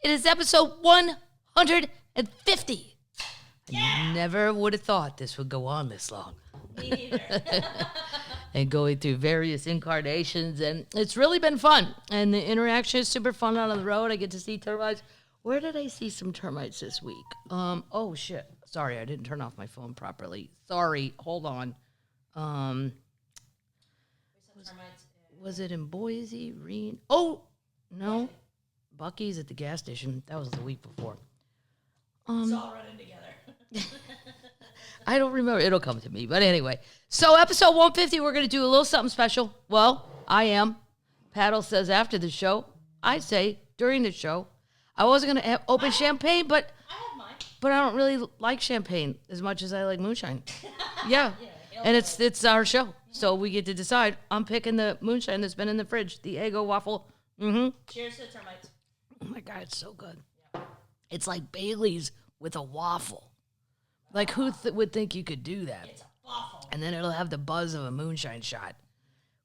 It is episode 150. Yeah. I never would have thought this would go on this long. Me neither. And going through various incarnations, and it's really been fun. And the interaction is super fun out on the road. I get to see termites. Where did I see some termites this week? Oh shit! Sorry, I didn't turn off my phone properly. Sorry, hold on. Was it in Boise, Reno? Oh no, Bucky's at the gas station. That was the week before. It's all running together. I don't remember. It'll come to me. But anyway, so episode 150, we're going to do a little something special. Well, I am. Paddle says after the show. I say during the show. I wasn't going to open champagne, but I have mine. But I don't really like champagne as much as I like moonshine. Yeah. And it's our show. So we get to decide. I'm picking the moonshine that's been in the fridge, the Eggo waffle. Mm-hmm. Cheers to the termites. Oh, my God, it's so good. Yeah. It's like Bailey's with a waffle. Like, who would think you could do that? It's a waffle. And then it'll have the buzz of a moonshine shot,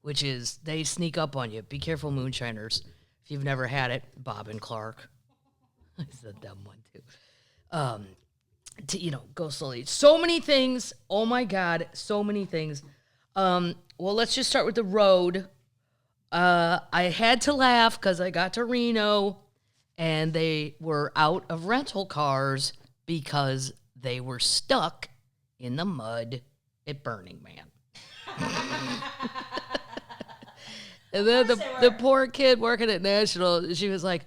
which is they sneak up on you. Be careful, moonshiners. If you've never had it, Bob and Clark. It's a dumb one, too. Go slowly. So many things. Oh, my God, so many things. Well, let's just start with the road. I had to laugh because I got to Reno, and they were out of rental cars because they were stuck in the mud at Burning Man. And then the poor kid working at National, she was like,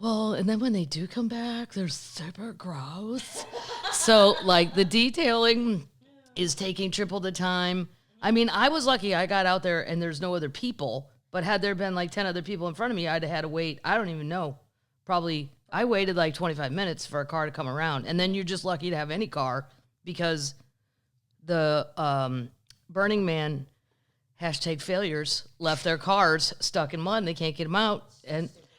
well, and then when they do come back, they're super gross. So, like, the detailing is taking triple the time. I mean, I was lucky I got out there and there's no other people. But had there been like 10 other people in front of me, I'd have had to wait. I don't even know. Probably, I waited like 25 minutes for a car to come around. And then you're just lucky to have any car because the Burning Man #failures left their cars stuck in mud and they can't get them out.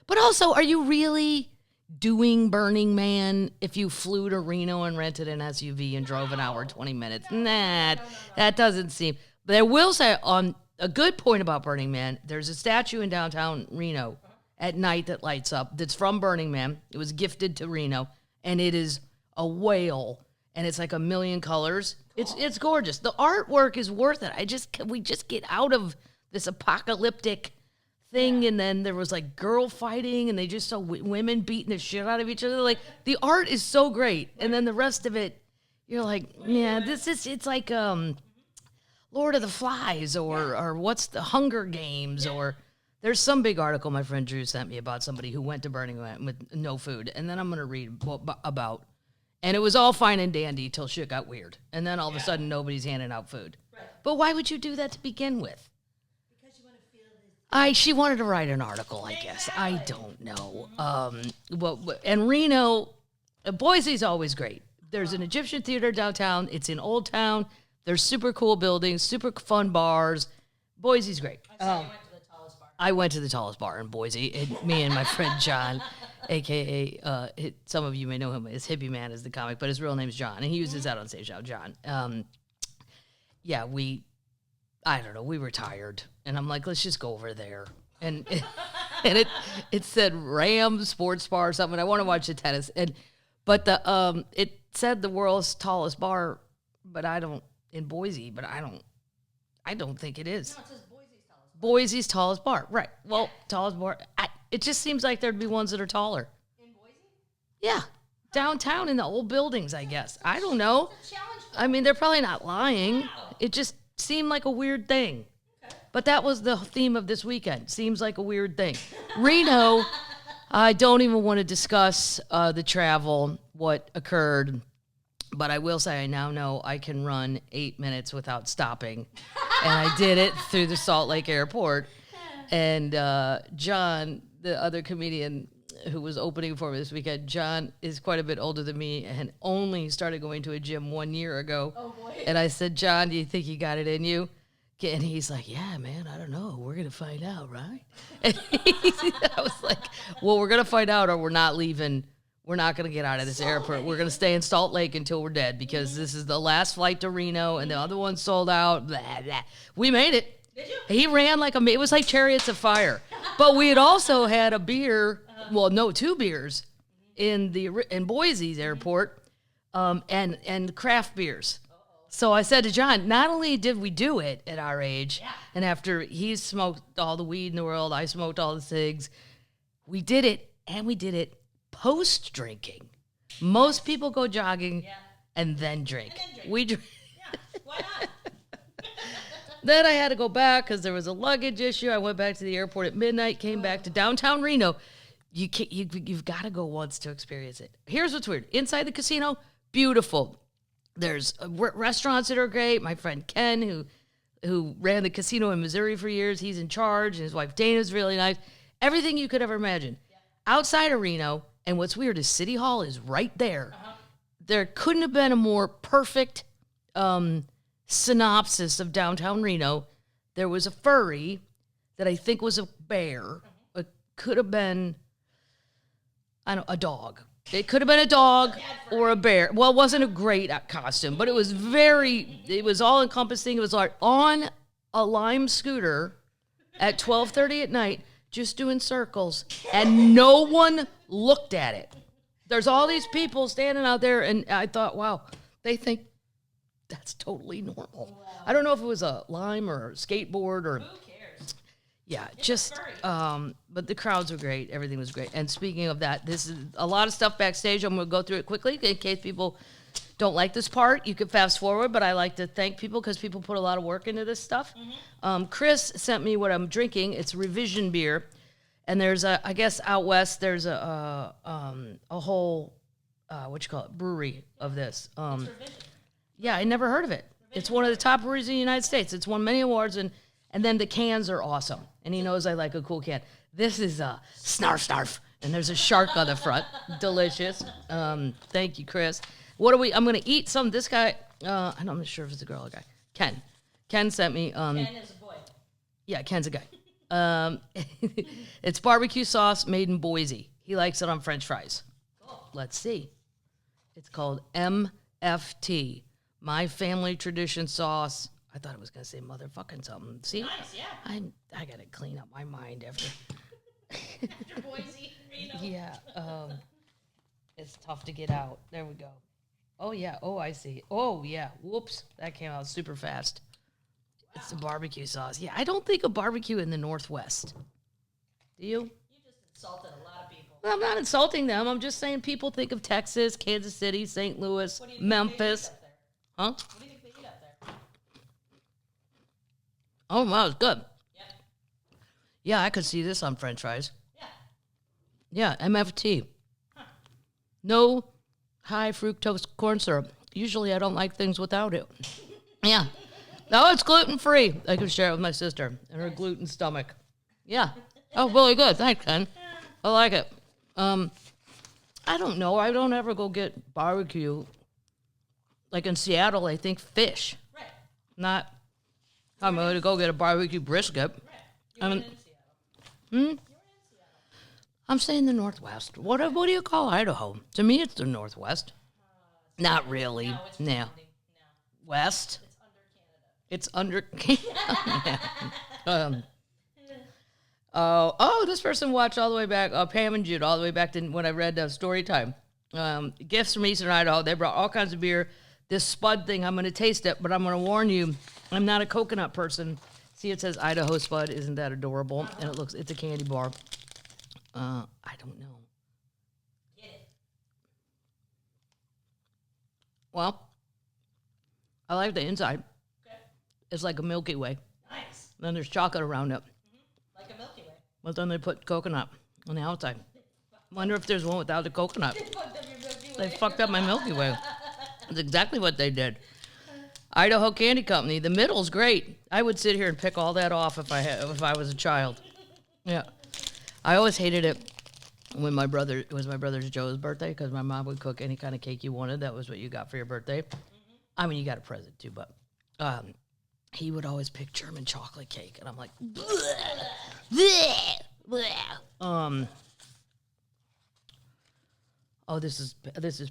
But also, are you really doing Burning Man if you flew to Reno and rented an SUV and drove an hour, 20 minutes? Nah, that doesn't seem. But I will say on a good point about Burning Man, there's a statue in downtown Reno at night that lights up that's from Burning Man. It was gifted to Reno, and it is a whale, and it's like a million colors. It's gorgeous. The artwork is worth it. We just get out of this apocalyptic thing, and then there was like girl fighting, and they just saw women beating the shit out of each other. Like, the art is so great, and then the rest of it, you're like, yeah, it's like Lord of the Flies or what's the Hunger Games, or there's some big article my friend Drew sent me about somebody who went to Burning Man with no food, and then I'm going to read about, and it was all fine and dandy till shit got weird, and then all of a sudden nobody's handing out food. Right. But why would you do that to begin with? Because you want to feel this. She wanted to write an article, I guess. I don't know. And Reno, Boise's always great. There's an Egyptian theater downtown. It's in Old Town. There's super cool buildings, super fun bars. Boise's great. I went to the tallest bar. I went to the tallest bar in Boise. Me and my friend John, a.k.a. Some of you may know him as Hippie Man is the comic, but his real name's John, and he uses that on stage now, John. I don't know, we were tired, and I'm like, let's just go over there. And it said Ram Sports Bar or something. I want to watch the tennis. But it said the world's tallest bar, but in Boise, but I don't think it is. No, it says Boise's tallest bar. Boise's tallest bar, right. Well, tallest bar. It just seems like there'd be ones that are taller. In Boise? Yeah. Downtown in the old buildings, I guess. I don't know. It's a challenge. I mean, they're probably not lying. Wow. It just seemed like a weird thing. Okay. But that was the theme of this weekend. Seems like a weird thing. Reno, I don't even want to discuss the travel, what occurred. But I will say I now know I can run 8 minutes without stopping. And I did it through the Salt Lake Airport. And John, the other comedian who was opening for me this weekend, John is quite a bit older than me and only started going to a gym 1 year ago. Oh, boy. And I said, John, do you think you got it in you? And he's like, yeah, man, I don't know. We're going to find out, right? And I was like, well, we're going to find out or we're not leaving. We're not going to get out of this airport. We're going to stay in Salt Lake until we're dead because this is the last flight to Reno and the other one sold out. Blah, blah. We made it. Did you? He ran it was like Chariots of Fire. But we had also had a beer Well, no, 2 beers in Boise's airport, and craft beers. So I said to John, not only did we do it at our age, and after he smoked all the weed in the world, I smoked all the cigs, we did it, and we did it post-drinking. Most people go jogging and then drink. We drink. Yeah, why not? Then I had to go back because there was a luggage issue. I went back to the airport at midnight, came back to downtown Reno. You've got to go once to experience it. Here's what's weird. Inside the casino, beautiful. There's restaurants that are great. My friend Ken, who ran the casino in Missouri for years, he's in charge, and his wife Dana's really nice. Everything you could ever imagine. Yeah. Outside of Reno, and what's weird is City Hall is right there. Uh-huh. There couldn't have been a more perfect synopsis of downtown Reno. There was a furry that I think was a bear. It could have been, a dog. It could have been a dog or a bear. Well, it wasn't a great costume, but it was all encompassing. It was like on a Lime scooter at 12:30 at night, just doing circles, and no one looked at it. There's all these people standing out there, and I thought, wow, they think that's totally normal. Wow. I don't know if it was a Lime or a skateboard or... Who cares? Yeah, but the crowds were great. Everything was great. And speaking of that, this is a lot of stuff backstage. I'm going to go through it quickly in case people don't like this part. You can fast forward, but I like to thank people because people put a lot of work into this stuff. Mm-hmm. Chris sent me what I'm drinking. It's Revision beer. And there's I guess out west, there's a whole, brewery of this. Yeah, I never heard of it. It's one of the top breweries in the United States. It's won many awards, and then the cans are awesome. And he knows I like a cool can. This is Snarf Snarf, and there's a shark on the front. Delicious. Thank you, Chris. I'm going to eat some. This guy, I'm not sure if it's a girl or a guy. Ken sent me. Ken is a boy. Yeah, Ken's a guy. It's barbecue sauce made in Boise. He likes it on French fries. Cool. Let's see. It's called MFT. My family tradition sauce. I thought it was going to say motherfucking something. See? Nice, yeah. I got to clean up my mind after. After Boise, Reno. Yeah. It's tough to get out. There we go. Oh, yeah. Oh, I see. Oh, yeah. Whoops. That came out super fast. Wow. It's the barbecue sauce. Yeah, I don't think of barbecue in the Northwest. Do you? You just insulted a lot of people. Well, I'm not insulting them. I'm just saying people think of Texas, Kansas City, St. Louis, Memphis. Huh? What do you think they eat up there? Oh, wow, it's good. Yeah. Yeah, I could see this on French fries. Yeah, MFT. Huh. No high fructose corn syrup. Usually I don't like things without it. Yeah. No, it's gluten-free. I can share it with my sister and her gluten stomach. Yeah. Oh, really good. Thanks, Ken. I like it. I don't know. I don't ever go get barbecue. Like in Seattle, I think fish. Right. Not, I'm going to go get a barbecue brisket. Right. You were in Seattle. You were in Seattle. I'm saying the Northwest. What do you call Idaho? To me, it's the Northwest. Not really. No, it's no. West. It's under Canada. It's under Canada. This person watched all the way back, Pam and Jude, all the way back to when I read Story Time. Gifts from Eastern Idaho. They brought all kinds of beer. This Spud thing, I'm going to taste it, but I'm going to warn you, I'm not a coconut person. See, it says Idaho Spud. Isn't that adorable? And it's a candy bar. I don't know. Get it. Well, I like the inside. Okay. It's like a Milky Way. Nice. Then there's chocolate around it. Mm-hmm. Like a Milky Way. But then they put coconut on the outside. Wonder if there's one without the coconut. They fucked up my Milky Way. That's exactly what they did. Idaho Candy Company. The middle's great. I would sit here and pick all that off if I was a child. Yeah. I always hated it when it was my brother's Joe's birthday because my mom would cook any kind of cake you wanted. That was what you got for your birthday. Mm-hmm. I mean, you got a present too, but he would always pick German chocolate cake, and I'm like, bleh, bleh, bleh. Oh, this is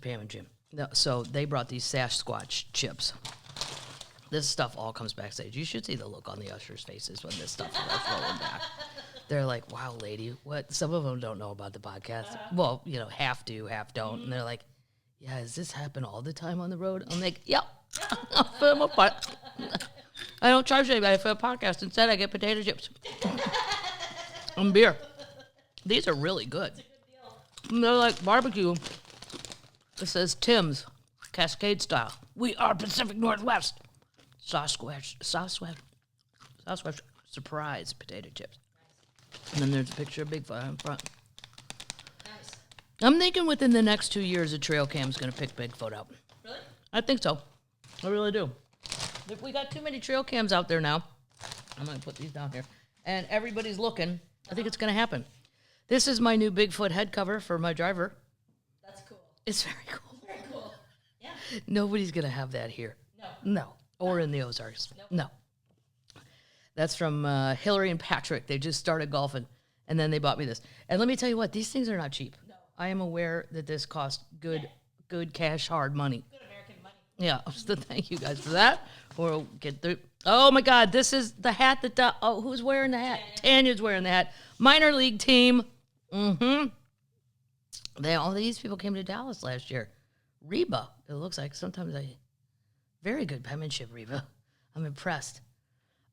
Pam and Jim. No, so they brought these Sasquatch chips. This stuff all comes backstage. You should see the look on the ushers' faces when this stuff is rolling back. They're like, wow, lady, what? Some of them don't know about the podcast. Well, half do, half don't. And they're like, yeah, does this happen all the time on the road? I'm like, yep. I'll fill them up. I don't charge anybody for a podcast. Instead, I get potato chips and beer. These are really good. And they're like barbecue. It says Tim's, Cascade style. We are Pacific Northwest. Sasquatch, surprise potato chips. And then there's a picture of Bigfoot in front. Nice. I'm thinking within the next 2 years, a trail cam's going to pick Bigfoot up. Really? I think so. I really do. If we got too many trail cams out there now, I'm going to put these down here, and everybody's looking, I think it's going to happen. This is my new Bigfoot head cover for my driver. That's cool. It's very cool. Very cool. Yeah. Nobody's going to have that here. No. Or in the Ozarks. Nope. No. That's from Hillary and Patrick. They just started golfing, and then they bought me this. And let me tell you what, these things are not cheap. No. I am aware that this costs good cash, hard money. Good American money. Yeah, so thank you guys for that. We'll get through. Oh my God, this is the hat that. Who's wearing the hat? Tanya's wearing the hat. Minor league team. All these people came to Dallas last year. Reba, it looks like. Sometimes very good penmanship, Reba. I'm impressed.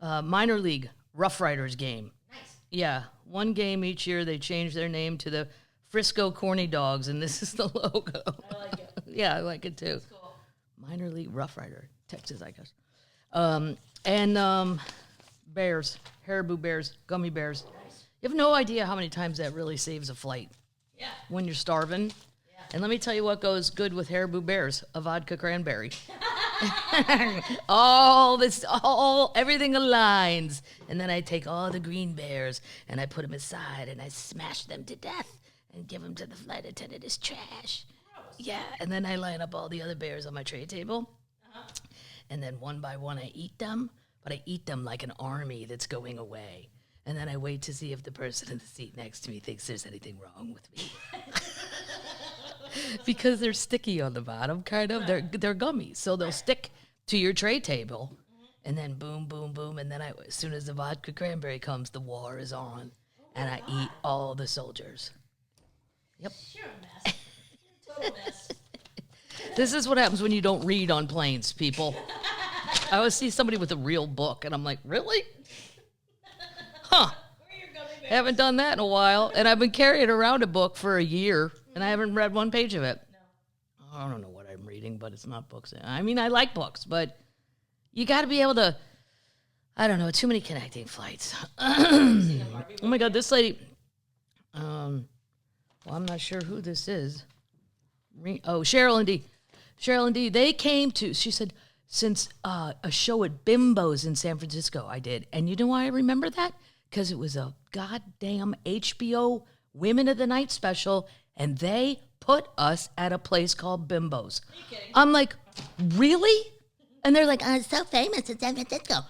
Minor league Rough Riders game. Nice. Yeah, one game each year they change their name to the Frisco Corny Dogs, and this is the logo. I like it. Yeah, I like it too. It's cool. Minor league Rough Rider, Texas, I guess. Bears, Haribo bears, gummy bears. Nice. You have no idea how many times that really saves a flight Yeah. when you're starving. Yeah. And let me tell you what goes good with Haribo bears: a vodka cranberry. Everything aligns. And then I take all the green bears and I put them aside and I smash them to death and give them to the flight attendant as trash. Gross. Yeah, and then I line up all the other bears on my tray table. And then one by one I eat them, but I eat them like an army that's going away. And then I wait to see if the person in the seat next to me thinks there's anything wrong with me. Because they're sticky on the bottom, kind of. They're gummies, so they'll stick to your tray table. And then boom, boom, boom. And then as soon as the vodka cranberry comes, the war is on. And I eat all the soldiers. Yep. You're a mess. You're a total mess. This is what happens when you don't read on planes, people. I always see somebody with a real book, and I'm like, really? Huh. Where are your gummy bears? Haven't done that in a while. And I've been carrying around a book for a year, and I haven't read one page of it. No. I don't know what I'm reading, but it's not books. I mean, I like books, but you got to be able to, I don't know, too many connecting flights. Oh, my God, this lady, well, I'm not sure who this is. Cheryl and Dee. Cheryl and Dee, they came to, she said, since a show at Bimbo's in San Francisco, I did. And you know why I remember that? Because it was a goddamn HBO Women of the Night special, and they put us at a place called Bimbo's. Are you kidding? I'm like, really? And they're like, it's so famous in San Francisco.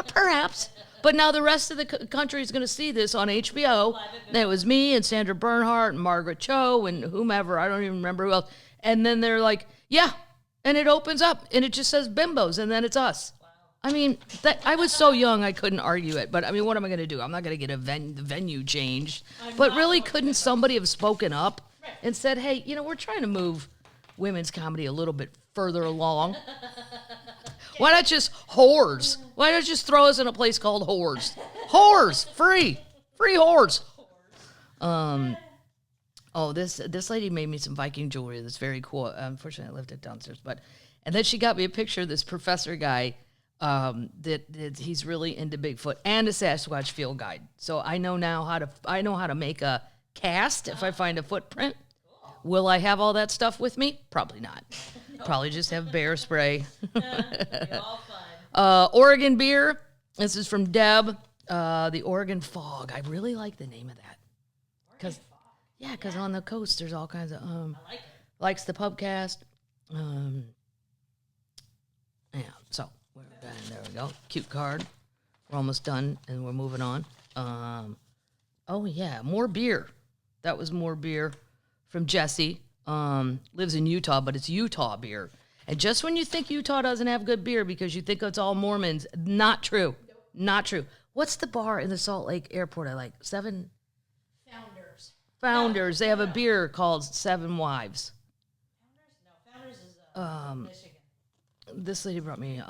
Perhaps. But now the rest of the country is going to see this on HBO. And it was me and Sandra Bernhardt and Margaret Cho and whomever. I don't even remember who else. And then they're like, yeah. And it opens up and it just says Bimbo's and then it's us. Wow. I mean, I was so young I couldn't argue it. But I mean, what am I going to do? I'm not going to get the venue changed. But really, couldn't somebody have spoken up and said, hey, we're trying to move women's comedy a little bit further along. Why not just whores? Why not just throw us in a place called Whores? Whores, free whores. This lady made me some Viking jewelry that's very cool. Unfortunately, I left it downstairs, and then she got me a picture of this professor guy that he's really into Bigfoot and a Sasquatch field guide. So I know now how to make a cast if I find a footprint. Will I have all that stuff with me? Probably not. Probably just have bear spray. You're all fun. Oregon beer. This is from Deb. The Oregon Fog. I really like the name of that. Because on the coast there's all kinds of I like it. likes the Pubcast. So we're done. There we go. Cute card. We're almost done and we're moving on. More beer. That was more beer from Jesse. Lives in Utah, but it's Utah beer. And just when you think Utah doesn't have good beer because you think it's all Mormons, not true. Not true. What's the bar in the Salt Lake Airport I like? Founders. Founders. They have a beer called Seven Wives. Founders is Michigan. This lady brought me,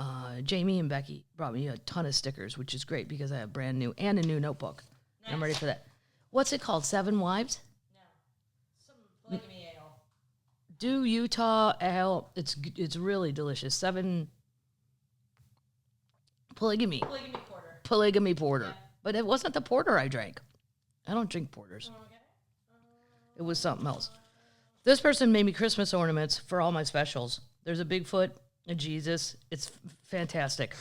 Jamie and Becky brought me a ton of stickers, which is great because I have brand new and a new notebook. Nice. I'm ready for that. What's it called? Seven Wives? No. Some polygamy ale. Do Utah ale. It's really delicious. Polygamy porter. Polygamy porter. Yeah. But it wasn't the porter I drank. I don't drink porters. Okay. It was something else. This person made me Christmas ornaments for all my specials. There's a Bigfoot, a Jesus. It's fantastic.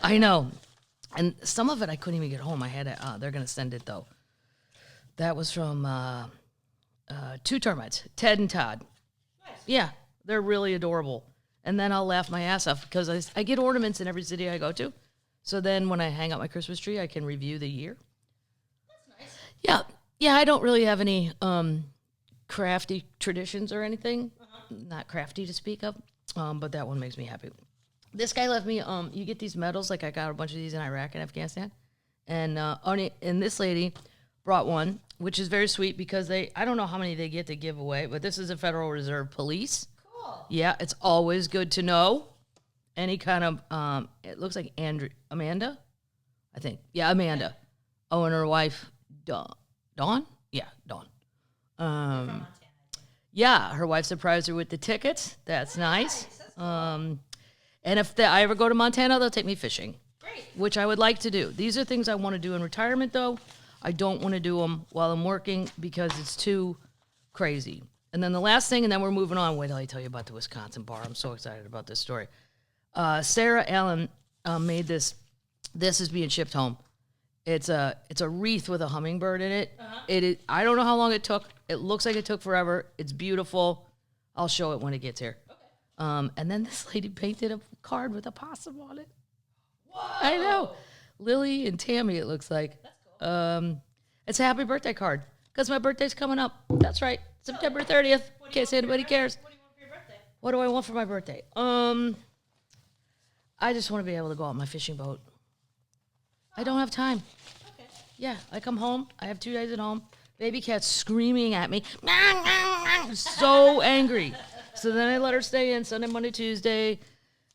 I know. And some of it I couldn't even get home. I had to, they're going to send it, though. That was from two Termites, Ted and Todd. Nice. Yeah, they're really adorable. And then I'll laugh my ass off because I get ornaments in every city I go to. So then when I hang out my Christmas tree, I can review the year. That's nice. Yeah. Yeah, I don't really have any crafty traditions or anything. Not crafty to speak of, but that one makes me happy. This guy left me, you get these medals, like I got a bunch of these in Iraq and Afghanistan. And this lady brought one, which is very sweet because I don't know how many they get to give away, but this is a Federal Reserve Police. Cool. Yeah, it's always good to know. Any kind of, it looks like Amanda, I think. Yeah, Amanda. Oh, and her wife, Dawn? Yeah, Dawn. From Montana, yeah, her wife surprised her with the tickets. That's nice. That's cool. And if I ever go to Montana, they'll take me fishing. Great. Which I would like to do. These are things I want to do in retirement, though. I don't want to do them while I'm working because it's too crazy. And then the last thing, and then we're moving on. Wait till I tell you about the Wisconsin bar. I'm so excited about this story. Sarah Allen made this. This is being shipped home. It's a wreath with a hummingbird in it. I don't know how long it took. It looks like it took forever. It's beautiful. I'll show it when it gets here. Okay. And then this lady painted a card with a possum on it. Whoa. I know. Lily and Tammy, it looks like. That's cool. It's a happy birthday card because my birthday's coming up. That's right. September 30th, in case anybody cares. What do you want for your birthday? What do I want for my birthday? I just want to be able to go out on my fishing boat. I don't have time. Okay. Yeah, I come home. I have 2 days at home. Baby cat's screaming at me. So angry. So then I let her stay in Sunday, Monday, Tuesday.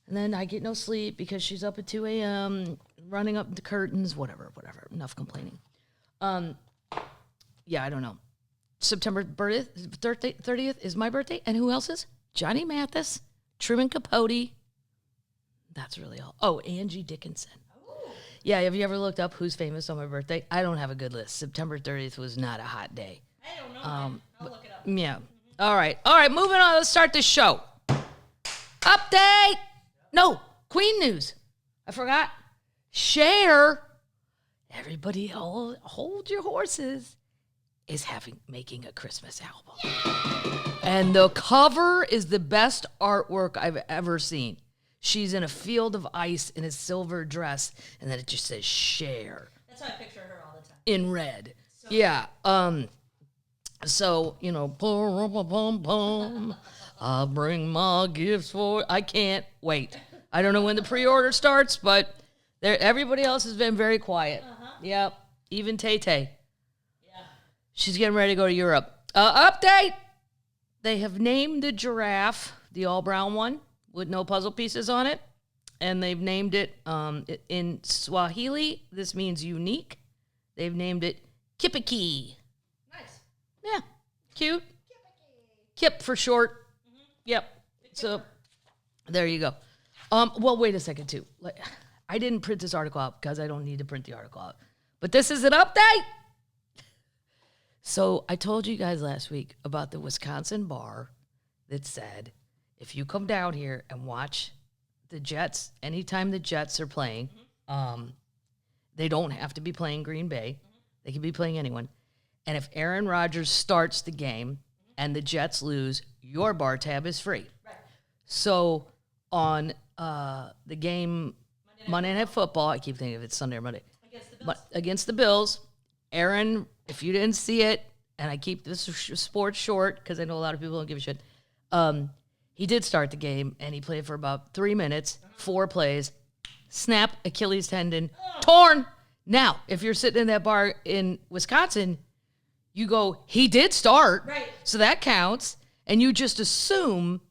And then I get no sleep because she's up at 2 a.m., running up the curtains, whatever. Enough complaining. Yeah, I don't know. September 30th is my birthday. And who else's? Johnny Mathis, Truman Capote. That's really all. Oh, Angie Dickinson. Yeah, have you ever looked up who's famous on my birthday? I don't have a good list. September 30th was not a hot day. I don't know. I'll look it up. Yeah. All right, moving on. Let's start the show. Update. No, Queen news. I forgot. Cher. Everybody hold your horses. Is making a Christmas album. And the cover is the best artwork I've ever seen. She's in a field of ice in a silver dress, and then it just says Cher. That's how I picture her all the time. In red. So yeah. So, boom, I'll bring my gifts for... I can't wait. I don't know when the pre-order starts, but everybody else has been very quiet. Yep. Even Tay-Tay. Yeah. She's getting ready to go to Europe. Update! They have named the giraffe, the all-brown one, with no puzzle pieces on it. And they've named it, in Swahili, this means unique. They've named it Kipiki. Nice. Yeah, cute. Kip for short. Mm-hmm. Yep. So, there you go. Well, wait a second, too. I didn't print this article out because I don't need to print the article out. But this is an update. So, I told you guys last week about the Wisconsin bar that said, if you come down here and watch the Jets, anytime the Jets are playing, they don't have to be playing Green Bay. They can be playing anyone. And if Aaron Rodgers starts the game and the Jets lose, your bar tab is free. Right. So on the game, Monday Night Football, I keep thinking of it Sunday or Monday. Against the Bills, Aaron, if you didn't see it, and I keep this sports short because I know a lot of people don't give a shit, he did start the game, and he played for about 3 minutes, 4 plays, snap Achilles tendon, torn. Now, if you're sitting in that bar in Wisconsin, you go, he did start. Right. So that counts. And you just assume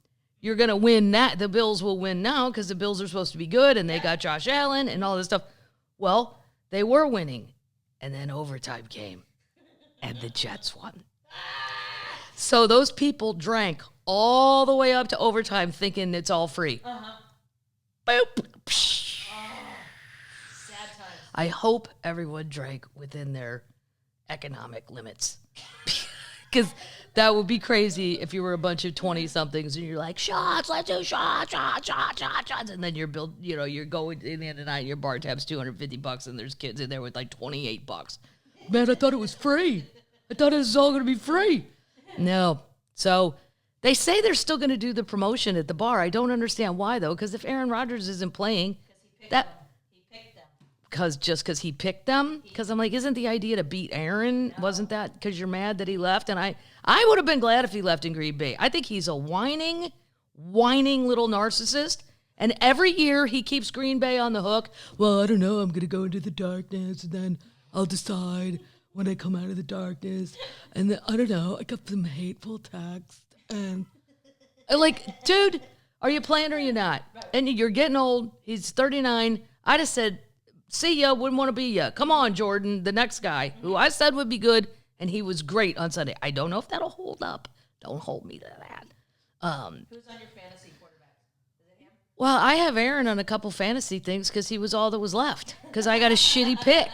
you're going to win that. The Bills will win now because the Bills are supposed to be good and they got Josh Allen and all this stuff. Well, they were winning. And then overtime came and the Jets won. So those people drank all the way up to overtime thinking it's all free. Boop. Sad times. I hope everyone drank within their economic limits. Because that would be crazy if you were a bunch of 20-somethings and you're like, shots, let's do shots. And then you're going in the end of the night, your bar tab's $250 and there's kids in there with like $28. Man, I thought it was free. I thought it was all going to be free. No. So they say they're still going to do the promotion at the bar. I don't understand why, though, because if Aaron Rodgers isn't playing, He picked them. Because he picked them? Because I'm like, isn't the idea to beat Aaron? No. Wasn't that because you're mad that he left? And I would have been glad if he left in Green Bay. I think he's a whining little narcissist. And every year he keeps Green Bay on the hook. Well, I don't know. I'm going to go into the darkness and then I'll decide when I come out of the darkness. And then, I don't know. I got some hateful text. And like, dude, are you playing or are you not? Right. And you're getting old. He's 39. I just said, see ya, wouldn't want to be ya. Come on, Jordan, the next guy, who I said would be good, and he was great on Sunday. I don't know if that'll hold up. Don't hold me to that. Who's on your fantasy quarterback? Is it him? Well, I have Aaron on a couple fantasy things because he was all that was left. Because I got a shitty pick.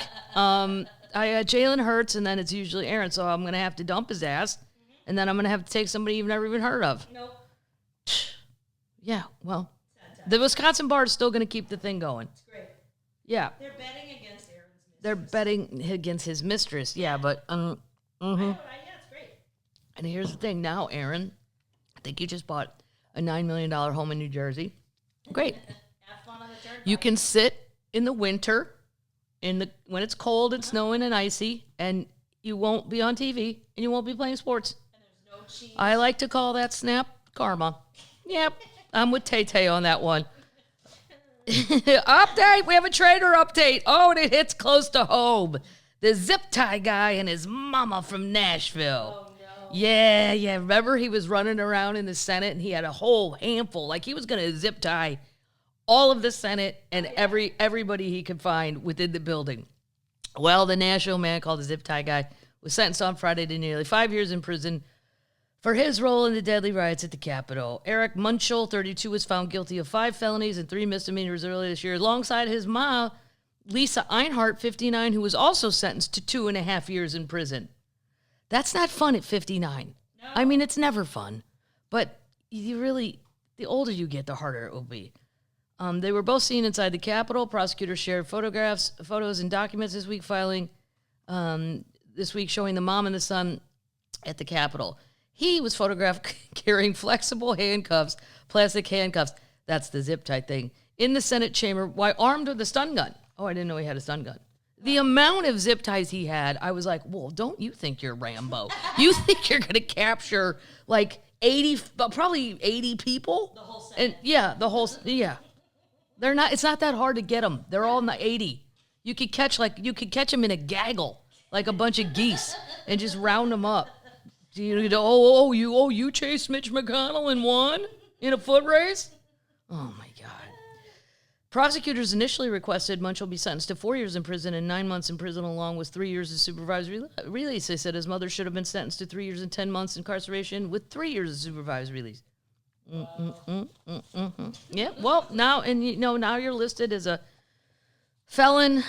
I got Jalen Hurts, and then it's usually Aaron, so I'm going to have to dump his ass, and then I'm going to have to take somebody you've never even heard of. Nope. Yeah, well, the Wisconsin bar is still going to keep the thing going. It's great. Yeah. They're betting against Aaron's mistress. They're betting against his mistress. Yeah, but Yeah, it's great. And here's the thing. Now, Aaron, I think you just bought a $9 million home in New Jersey. Great. Have fun on the turnpike. You can sit in the winter, when it's cold and snowing and icy, and you won't be on TV, and you won't be playing sports. And there's no cheese. I like to call that snap karma. Yep, I'm with Tay-Tay on that one. Update. We have a trader update. Oh, and it hits close to home. The zip tie guy and his mama from Nashville. Oh, no. Yeah. Remember he was running around in the Senate and he had a whole handful. Like he was going to zip tie all of the Senate and everybody he could find within the building. Well, the Nashville man called the zip tie guy was sentenced on Friday to nearly 5 years in prison for his role in the deadly riots at the Capitol. Eric Munchel, 32, was found guilty of 5 felonies and 3 misdemeanors earlier this year, alongside his ma, Lisa Einhart, 59, who was also sentenced to 2.5 years in prison. That's not fun at 59. No. I mean, it's never fun. But the older you get, the harder it will be. They were both seen inside the Capitol. Prosecutors shared photos, and documents this week, showing the mom and the son at the Capitol. He was photographed carrying flexible handcuffs, plastic handcuffs. That's the zip tie thing. In the Senate chamber, while armed with a stun gun. Oh, I didn't know he had a stun gun. The amount of zip ties he had, I was like, well, don't you think you're Rambo? You think you're going to capture like 80, probably 80 people? The whole Senate. And yeah. They're not, it's not that hard to get them. They're all in the 80. You could catch them in a gaggle, like a bunch of geese, and just round them up. You chased Mitch McConnell and won in a foot race? Oh, my God. Prosecutors initially requested Munchel be sentenced to 4 years in prison and 9 months in prison, along with 3 years of supervised release. They said his mother should have been sentenced to 3 years and 10 months incarceration with 3 years of supervised release. Yeah, well, now you're listed as a felon.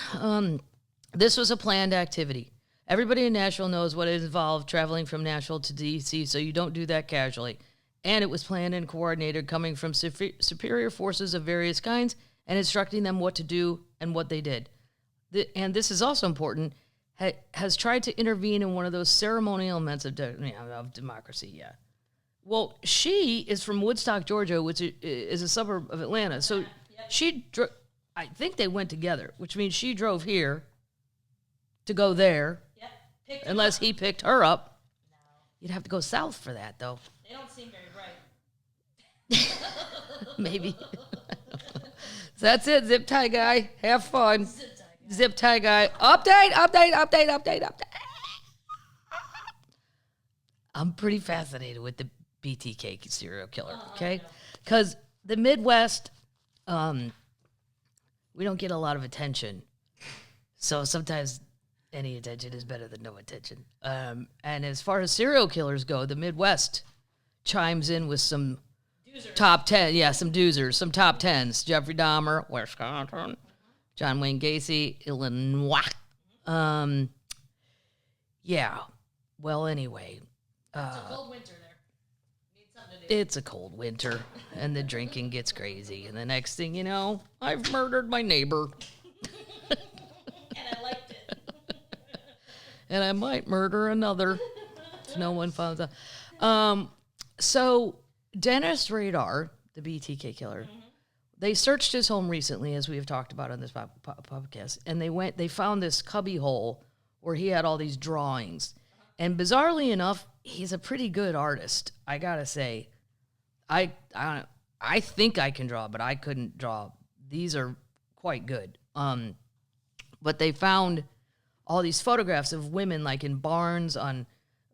This was a planned activity. Everybody in Nashville knows what it involved traveling from Nashville to D.C., so you don't do that casually. And it was planned and coordinated, coming from superior forces of various kinds and instructing them what to do and what they did. And this is also important, has tried to intervene in one of those ceremonial elements of democracy, yeah. Well, she is from Woodstock, Georgia, which is a suburb of Atlanta. So I think they went together, which means she drove here to go there. Yep. Unless he picked her up. No. You'd have to go south for that, though. They don't seem very bright. Maybe. So that's it, zip tie guy. Have fun. Zip tie guy. Update. I'm pretty fascinated with the BTK serial killer, okay? Because the Midwest, we don't get a lot of attention. So sometimes any attention is better than no attention. And as far as serial killers go, the Midwest chimes in with some top 10. Yeah, some doozers, some top 10s. Jeffrey Dahmer, Wisconsin. John Wayne Gacy, Illinois. Yeah. Well, anyway. It's a cold winter there. Need something to do. It's a cold winter, and the drinking gets crazy. And the next thing you know, I've murdered my neighbor. And I liked it. And I might murder another if no one finds out. So Dennis Radar, the BTK killer, they searched his home recently, as we have talked about on this podcast, and they found this cubby hole where he had all these drawings. And bizarrely enough, he's a pretty good artist. I gotta say, I think I can draw, but I couldn't draw. These are quite good. But they found all these photographs of women like in barns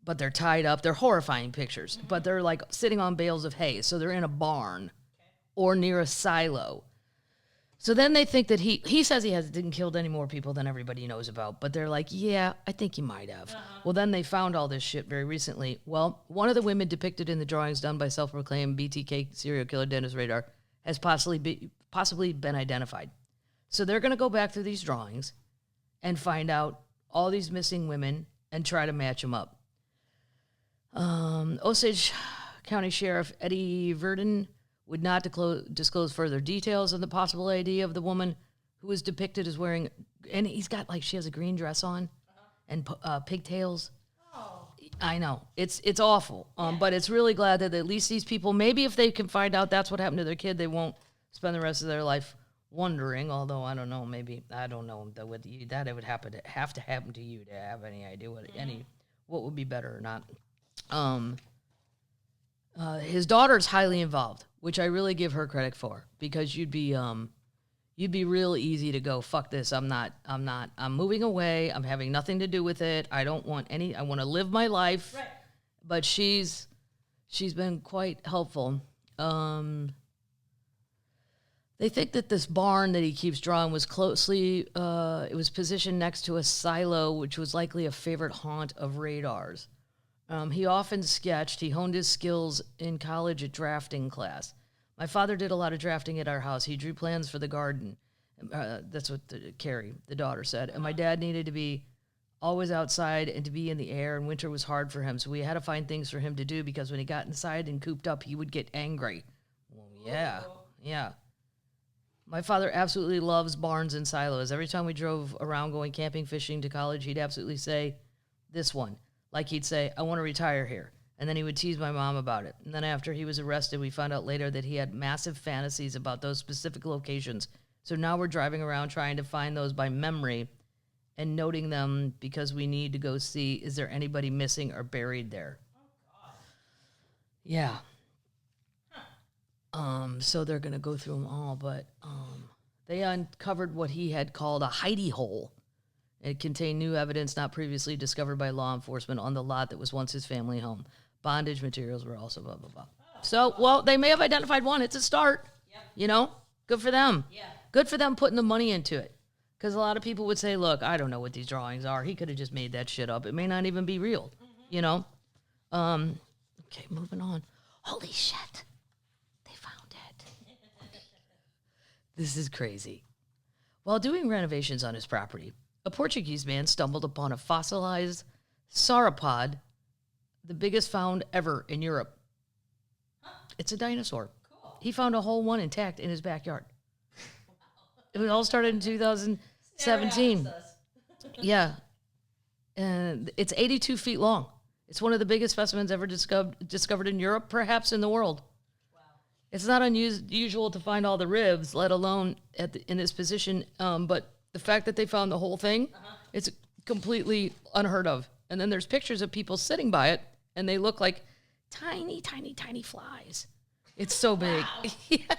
but they're tied up. They're horrifying pictures, but they're like sitting on bales of hay. So they're in a barn or near a silo. So then they think that he says he didn't killed any more people than everybody knows about, but they're like, yeah, I think he might have. Well, then they found all this shit very recently. Well, one of the women depicted in the drawings done by self-proclaimed BTK serial killer Dennis Radar has possibly been identified. So they're going to go back through these drawings and find out all these missing women and try to match them up. Osage County Sheriff Eddie Verdon would not disclose further details on the possible ID of the woman who was depicted as wearing, and he's got she has a green dress on and pigtails. Oh. I know. It's awful. But it's really glad that at least these people, maybe if they can find out that's what happened to their kid, they won't spend the rest of their life wondering, although I don't know, I don't know that would have to happen to you to have any idea what would be better or not. His daughter's highly involved, which I really give her credit for, because you'd be real easy to go, fuck this, I'm moving away, I'm having nothing to do with it, I want to live my life. Right. But she's been quite helpful. They think that this barn that he keeps drawing was it was positioned next to a silo, which was likely a favorite haunt of Radar's. He often sketched. He honed his skills in college at drafting class. My father did a lot of drafting at our house. He drew plans for the garden. That's what Carrie, the daughter, said. And my dad needed to be always outside and to be in the air, and winter was hard for him. So we had to find things for him to do, because when he got inside and cooped up, he would get angry. Well, yeah. My father absolutely loves barns and silos. Every time we drove around going camping, fishing to college, he'd absolutely say, this one. Like he'd say, I want to retire here. And then he would tease my mom about it. And then after he was arrested, we found out later that he had massive fantasies about those specific locations. So now we're driving around trying to find those by memory and noting them, because we need to go see, is there anybody missing or buried there? Oh, God. Yeah. So they're going to go through them all, but they uncovered what he had called a hidey hole. It contained new evidence not previously discovered by law enforcement on the lot that was once his family home. Bondage materials were also blah, blah, blah. So, well, they may have identified one. It's a start. Yep. Good for them. Yeah. Good for them putting the money into it. Because a lot of people would say, look, I don't know what these drawings are. He could have just made that shit up. It may not even be real, Okay, moving on. Holy shit. They found it. This is crazy. While doing renovations on his property, a Portuguese man stumbled upon a fossilized sauropod, the biggest found ever in Europe. Huh? It's a dinosaur. Cool. He found a whole one intact in his backyard. It all started in 2017. Yeah. And it's 82 feet long. It's one of the biggest specimens ever discovered in Europe, perhaps in the world. Wow. It's not unusual to find all the ribs, let alone in this position, but the fact that they found the whole thing, it's completely unheard of. And then there's pictures of people sitting by it, and they look like tiny, tiny, tiny flies. It's so big. Wow. Yeah.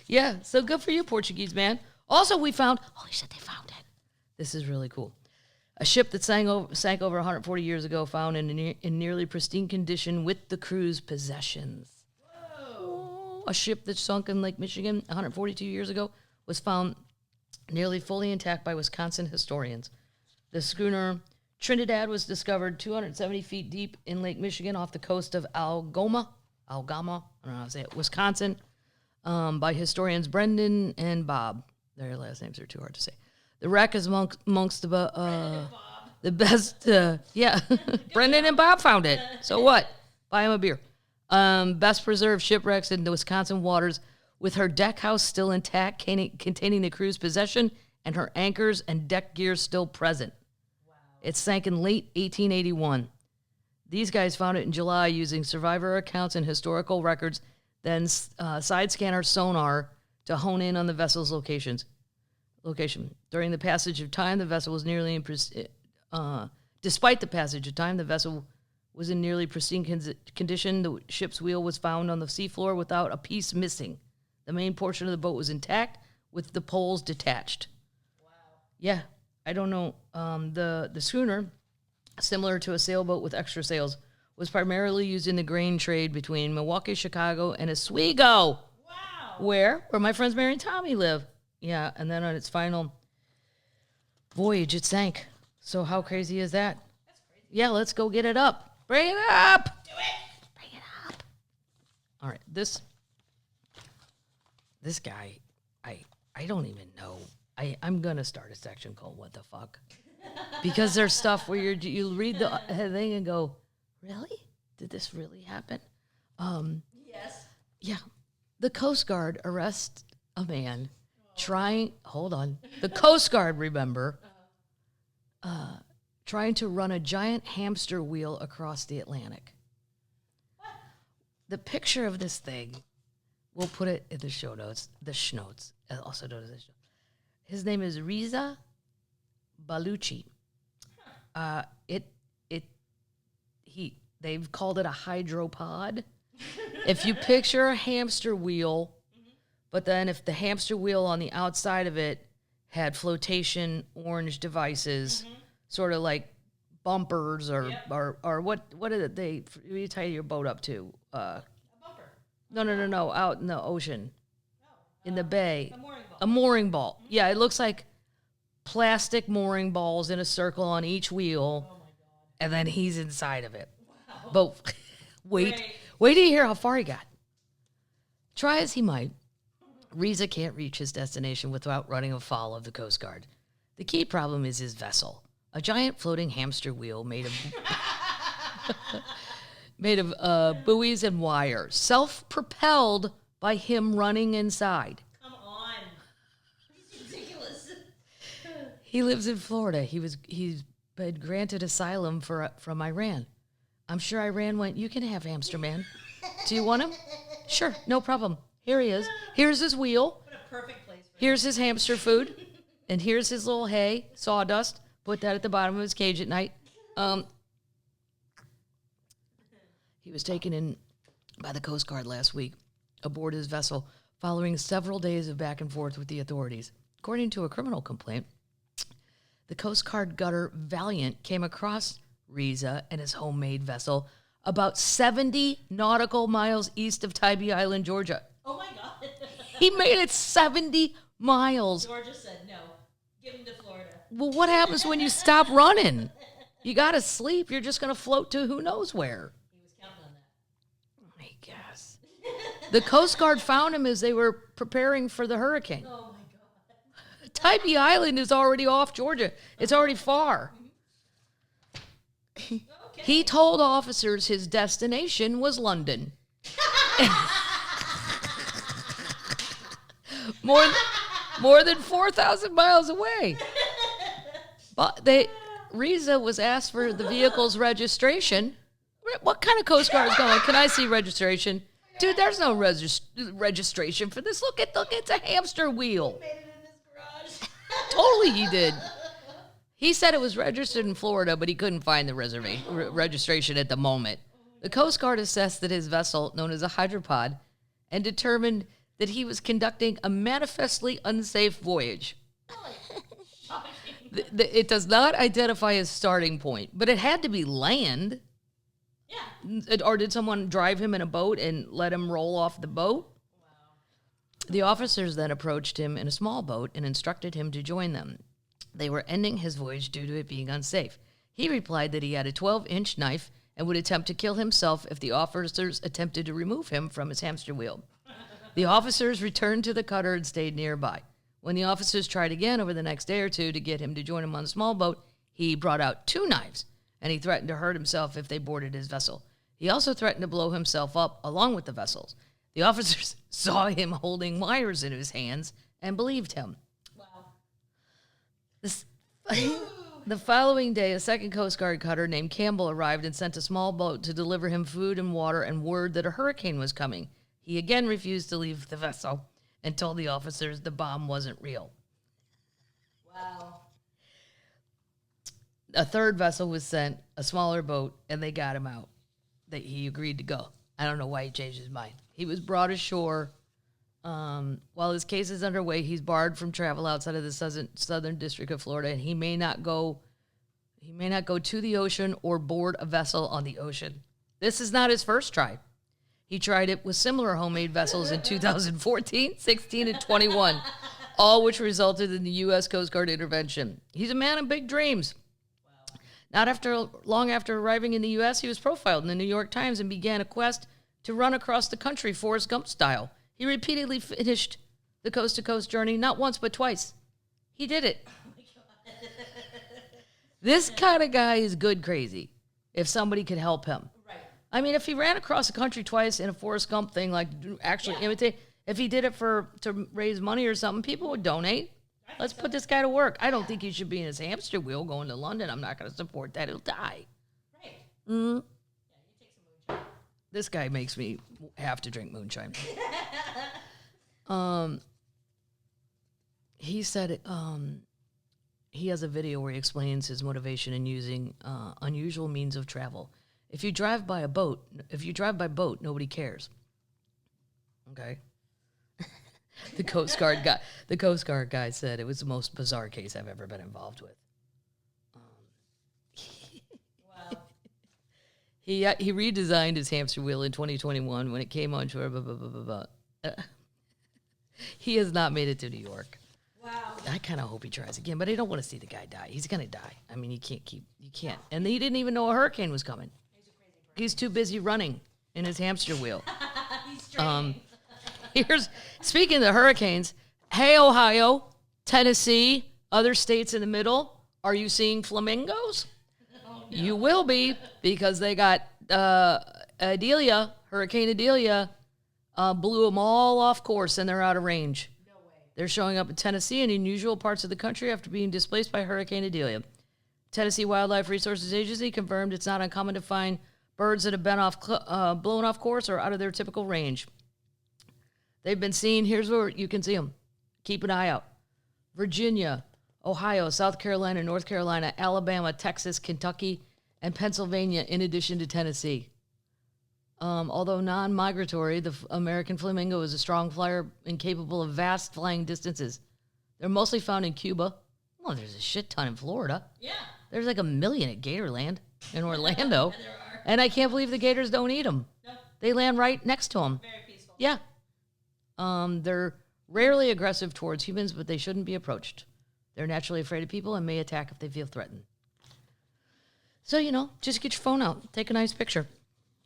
Yeah, so good for you, Portuguese man. Also, we found, holy shit, they found it. This is really cool. A ship that sank over 140 years ago, found in nearly pristine condition with the crew's possessions. Whoa. A ship that sunk in Lake Michigan 142 years ago was found nearly fully intact by Wisconsin historians. The schooner Trinidad was discovered 270 feet deep in Lake Michigan off the coast of Algoma, I don't know how to say it, Wisconsin, by historians Brendan and Bob. Their last names are too hard to say. The wreck is amongst the best, yeah. Brendan and Bob found it. So what? Buy him a beer. Best preserved shipwrecks in the Wisconsin waters, with her deck house still intact, containing the crew's possession, and her anchors and deck gear still present. Wow. It sank in late 1881. These guys found it in July using survivor accounts and historical records, then side scanner sonar to hone in on the vessel's location. During the passage of time, the vessel was despite the passage of time, the vessel was in nearly pristine condition. The ship's wheel was found on the seafloor without a piece missing. The main portion of the boat was intact, with the poles detached. Wow. Yeah, I don't know. The schooner, similar to a sailboat with extra sails, was primarily used in the grain trade between Milwaukee, Chicago, and Oswego. Wow. Where my friends Mary and Tommy live. Yeah, and then on its final voyage, it sank. So how crazy is that? That's crazy. Yeah, let's go get it up. Bring it up. Do it. Bring it up. All right, this guy, I don't even know. I'm going to start a section called What the Fuck? Because there's stuff where you read the thing and go, really? Did this really happen? Yes. Yeah. The Coast Guard arrests a man the Coast Guard, remember, trying to run a giant hamster wheel across the Atlantic. What? The picture of this thing, we'll put it in the show notes, also known as the show. His name is Reza Baluchi. They've called it a hydropod. If you picture a hamster wheel, but then if the hamster wheel on the outside of it had flotation orange devices, sort of like bumpers or what did you tie your boat up to? A bumper. No, out in the ocean. In the bay. A mooring ball. Yeah, it looks like plastic mooring balls in a circle on each wheel. Oh my God. And then he's inside of it. Wow. But wait till you hear how far he got. Try as he might, Reza can't reach his destination without running afoul of the Coast Guard. The key problem is his vessel, a giant floating hamster wheel made of buoys and wire, self-propelled by him running inside. Come on. This is ridiculous. He lives in Florida. He's been granted asylum from Iran. I'm sure Iran went, you can have hamster man. Do you want him? Sure, no problem. Here he is. Here's his wheel. What a perfect place for Here's his hamster food. And here's his little hay, sawdust. Put that at the bottom of his cage at night. He was taken in by the Coast Guard last week aboard his vessel following several days of back and forth with the authorities. According to a criminal complaint, the Coast Guard gunner Valiant came across Reza and his homemade vessel about 70 nautical miles east of Tybee Island, Georgia. Oh my God. He made it 70 miles. Georgia said no. Give him to Florida. Well, what happens when you stop running? You got to sleep. You're just going to float to who knows where. He was counting on that. I guess. The Coast Guard found him as they were preparing for the hurricane. Oh my God. Tybee Island is already off Georgia. It's already far. Okay. He told officers his destination was London. More than 4,000 miles away. But Reza was asked for the vehicle's registration. What kind of Coast Guard is going? Can I see registration? Dude, there's no registration for this. Look, it's a hamster wheel. He made it in his garage. Totally he did. He said it was registered in Florida, but he couldn't find the registration at the moment. The Coast Guard assessed that his vessel, known as a hydropod, and determined that he was conducting a manifestly unsafe voyage. It does not identify his starting point, but it had to be land. Yeah. Or did someone drive him in a boat and let him roll off the boat? Wow. The officers then approached him in a small boat and instructed him to join them. They were ending his voyage due to it being unsafe. He replied that he had a 12-inch knife and would attempt to kill himself if the officers attempted to remove him from his hamster wheel. The officers returned to the cutter and stayed nearby. When the officers tried again over the next day or two to get him to join him on the small boat, he brought out 2 knives, and he threatened to hurt himself if they boarded his vessel. He also threatened to blow himself up along with the vessels. The officers saw him holding wires in his hands and believed him. Wow. The following day, a second Coast Guard cutter named Campbell arrived and sent a small boat to deliver him food and water and word that a hurricane was coming. He again refused to leave the vessel and told the officers the bomb wasn't real. Wow. A third vessel was sent, a smaller boat, and they got him out. He agreed to go. I don't know why he changed his mind. He was brought ashore. While his case is underway, he's barred from travel outside of the southern district of Florida, and he may not go to the ocean or board a vessel on the ocean. This is not his first try. He tried it with similar homemade vessels in 2014, 16, and 21, all which resulted in the U.S. Coast Guard intervention. He's a man of big dreams. Wow. Long after arriving in the U.S., he was profiled in the New York Times and began a quest to run across the country Forrest Gump style. He repeatedly finished the coast-to-coast journey, not once but twice. He did it. Oh my God. This kind of guy is good crazy, if somebody could help him. Right. I mean, if he ran across the country twice in a Forrest Gump thing, like actually imitate, if he did it to raise money or something, people would donate. Let's put this guy to work. I don't think he should be in his hamster wheel going to London. I'm not going to support that. He'll die. Right. Mm-hmm. Yeah, you take some moonshine. This guy makes me have to drink moonshine. He said he has a video where he explains his motivation in using unusual means of travel. If you drive by boat, nobody cares. Okay. The Coast Guard guy said it was the most bizarre case I've ever been involved with. Wow. He redesigned his hamster wheel in 2021 when it came on shore. He has not made it to New York. Wow. I kind of hope he tries again, but I don't want to see the guy die. He's going to die. I mean, you can't. And he didn't even know a hurricane was coming. He's a crazy person. He's too busy running in his hamster wheel. He's training. Speaking of hurricanes, hey, Ohio, Tennessee, other states in the middle, are you seeing flamingos? Oh, no. You will be, because they got Hurricane Adelia, blew them all off course, and they're out of range. No way. They're showing up in Tennessee and unusual parts of the country after being displaced by Hurricane Adelia. Tennessee Wildlife Resources Agency confirmed it's not uncommon to find birds that have been blown off course or out of their typical range. They've been seen. Here's where you can see them. Keep an eye out. Virginia, Ohio, South Carolina, North Carolina, Alabama, Texas, Kentucky, and Pennsylvania, in addition to Tennessee. Although non-migratory, the American flamingo is a strong flyer and capable of vast flying distances. They're mostly found in Cuba. Well, there's a shit ton in Florida. Yeah. There's like 1 million at Gatorland in Orlando. Yeah, there are. And I can't believe the gators don't eat them. No. They land right next to them. Very peaceful. Yeah. They're rarely aggressive towards humans, but they shouldn't be approached. They're naturally afraid of people and may attack if they feel threatened. So, just get your phone out. Take a nice picture.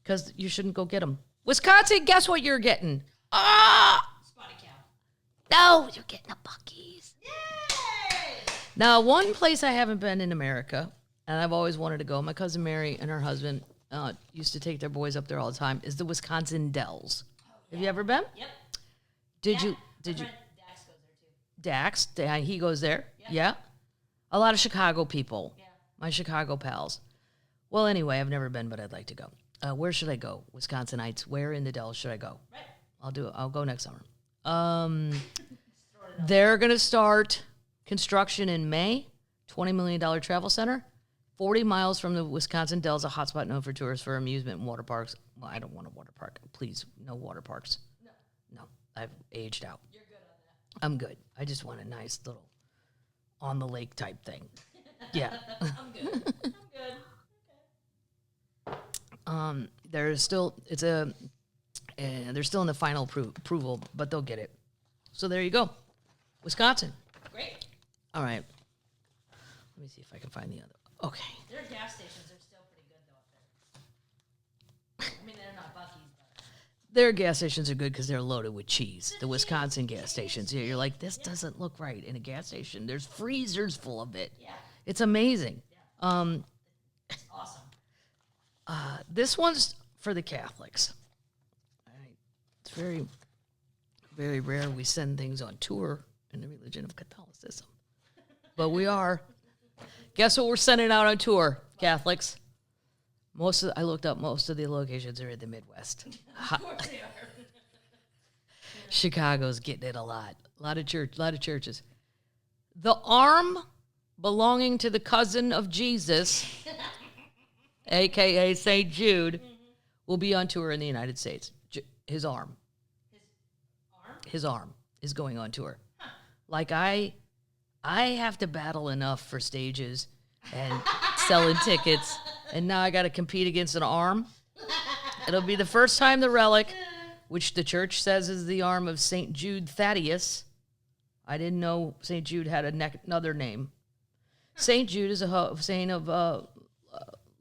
Because you shouldn't go get them. Wisconsin, guess what you're getting? Spotted cow. No, you're getting a Buc-ee's. Yay! Now, one place I haven't been in America, and I've always wanted to go, my cousin Mary and her husband used to take their boys up there all the time, is the Wisconsin Dells. Oh, yeah. Have you ever been? Yep. Did you? Dax goes there, too. Dax, he goes there? Yep. Yeah. A lot of Chicago people. Yeah. My Chicago pals. Well, anyway, I've never been, but I'd like to go. Where should I go? Wisconsinites, where in the Dells should I go? Right. I'll go next summer. They're going to start construction in May, $20 million travel center, 40 miles from the Wisconsin Dells, a hotspot known for tourists for amusement and water parks. Well, I don't want a water park. Please, no water parks. No. I've aged out. You're good on that. I'm good. I just want a nice little on the lake type thing. Yeah. I'm good. I'm good. There's still they're still in the final approval, but they'll get it. So there you go, Wisconsin. Great. All right. Let me see if I can find the other. Okay. Their gas stations are still pretty good though up there. I mean, they're not Buc-ee's, but Their gas stations are good because they're loaded with cheese. The Wisconsin gas stations. Yeah, you're like, this doesn't look right in a gas station. There's freezers full of it. yeah, It's amazing. it's awesome. This one's for the Catholics. All right. It's very, very rare we send things on tour in the religion of Catholicism. But we are. Guess what we're sending out on tour, Catholics? I looked up, most of the locations are in the Midwest. Of course they are. Chicago's getting it a lot. A lot of churches. The arm belonging to the cousin of Jesus, a.k.a. St. Jude, will be on tour in the United States. His arm. His arm is going on tour. Huh. Like I have to battle enough for stages and selling tickets, and now I got to compete against an arm. It'll be the first time the relic, which the church says is the arm of St. Jude Thaddeus. I didn't know St. Jude had another name. St. Jude is a saint of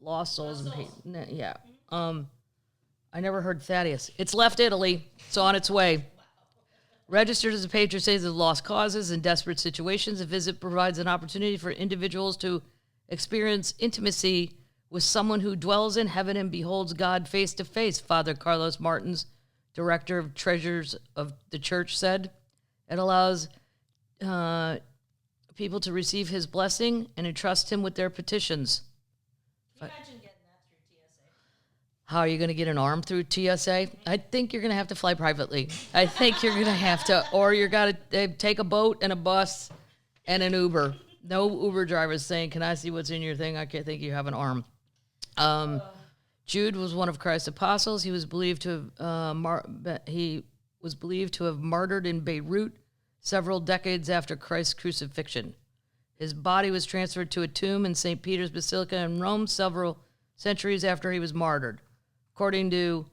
lost souls and yeah. I never heard Thaddeus. It's left Italy. It's on its way. Registered as a patron saint of lost causes and desperate situations, a visit provides an opportunity for individuals to experience intimacy with someone who dwells in heaven and beholds God face to face, Father Carlos Martins, director of treasures of the church, said. It allows people to receive his blessing and entrust him with their petitions. Can you imagine getting that through TSA? How are you going to get an arm through TSA? I think you're going to have to fly privately. I think you're going to have to, or you're got to take a boat and a bus and an Uber. No Uber drivers saying, "Can I see what's in your thing? I can't think you have an arm." Jude was one of Christ's apostles. He was believed to have martyred in Beirut several decades after Christ's crucifixion. His body was transferred to a tomb in St. Peter's Basilica in Rome several centuries after he was martyred. According to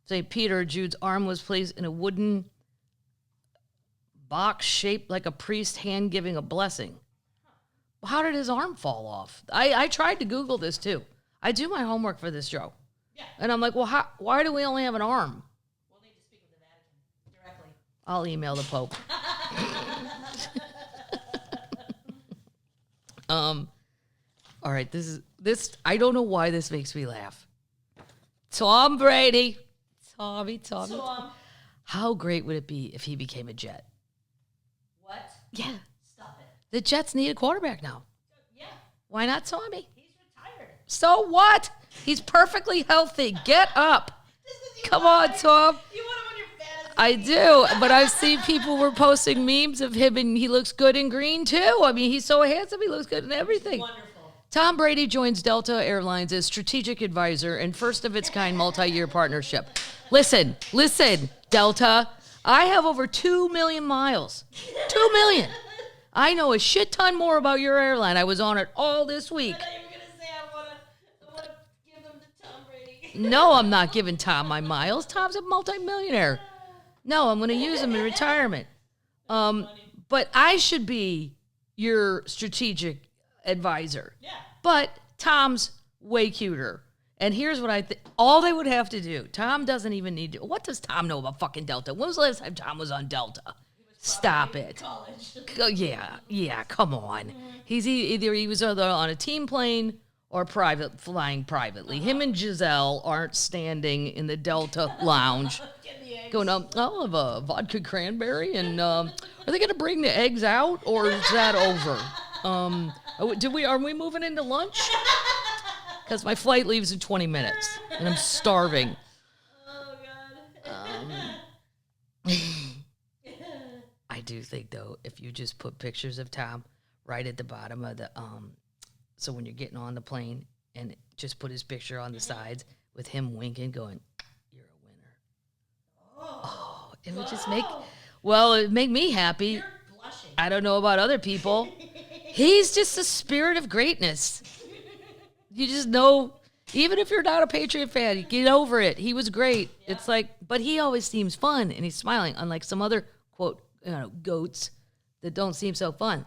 St. Peter, Jude's arm was placed in a wooden box shaped like a priest hand giving a blessing. How did his arm fall off? I tried to Google this too. I do my homework for this show. Yeah. And I'm like, well, why do we only have an arm? We'll need to speak with the Vatican directly. I'll email the Pope. All right, this. I don't know why this makes me laugh. Tom Brady. Tommy. How great would it be if he became a Jet? What? Yeah. Stop it. The Jets need a quarterback now. Yeah. Why not Tommy? He's retired. So what? He's perfectly healthy. Get up. Come on, Tom. You want him on your fantasy? I do, but I've seen people were posting memes of him, and he looks good in green, too. I mean, he's so handsome. He looks good in everything. Wonderful. Tom Brady joins Delta Airlines as strategic advisor and first-of-its-kind multi-year partnership. Listen, Delta. I have over 2 million miles. 2 million. I know a shit ton more about your airline. I was on it all this week. I thought you were going to say I want to give them to Tom Brady. No, I'm not giving Tom my miles. Tom's a multimillionaire. No, I'm going to use him in retirement. But I should be your strategic advisor. Yeah. But Tom's way cuter. And here's what I think. All they would have to do, Tom doesn't even need to. What does Tom know about fucking Delta? When was the last time Tom was on Delta? Stop it. College. Yeah, come on. He's either he was either on a team plane or flying privately. Him and Giselle aren't standing in the Delta lounge going, I'll have a vodka cranberry, and are they going to bring the eggs out, or is that over? Are we moving into lunch? Because my flight leaves in 20 minutes, and I'm starving. Oh, God. I do think, though, if you just put pictures of Tom right at the bottom of the, so when you're getting on the plane, and just put his picture on the sides with him winking, going, "You're a winner." Oh, it would just it'd make me happy. You're blushing. I don't know about other people. He's just the spirit of greatness. You just know, even if you're not a Patriot fan, you get over it. He was great. Yeah. It's like, but he always seems fun and he's smiling, unlike some other, quote, goats that don't seem so fun.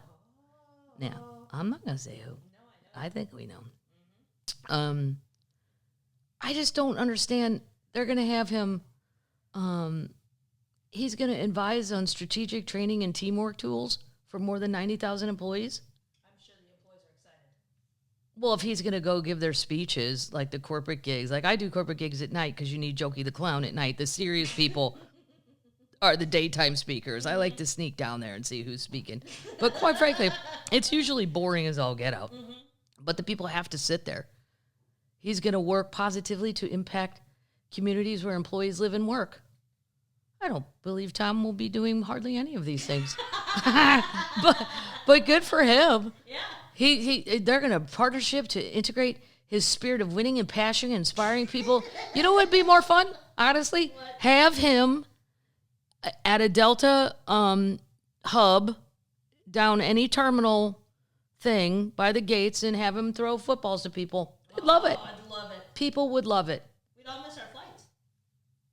Now, I'm not going to say who. No, I think we know. Mm-hmm. I just don't understand. They're going to have him, he's going to advise on strategic training and teamwork tools for more than 90,000 employees. I'm sure the employees are excited. Well, if he's going to go give their speeches, like the corporate gigs, like I do corporate gigs at night because you need Jokey the Clown at night. The serious people are the daytime speakers. I like to sneak down there and see who's speaking. But quite frankly, it's usually boring as all get out. Mm-hmm. But the people have to sit there. He's going to work positively to impact communities where employees live and work. I don't believe Tom will be doing hardly any of these things. but good for him. Yeah. They're going to partnership to integrate his spirit of winning and passion and inspiring people. You know what would be more fun, honestly? What? Have him at a Delta hub down any terminal thing by the gates and have him throw footballs to people. They'd love it. I'd love it. People would love it. We'd all miss our flights.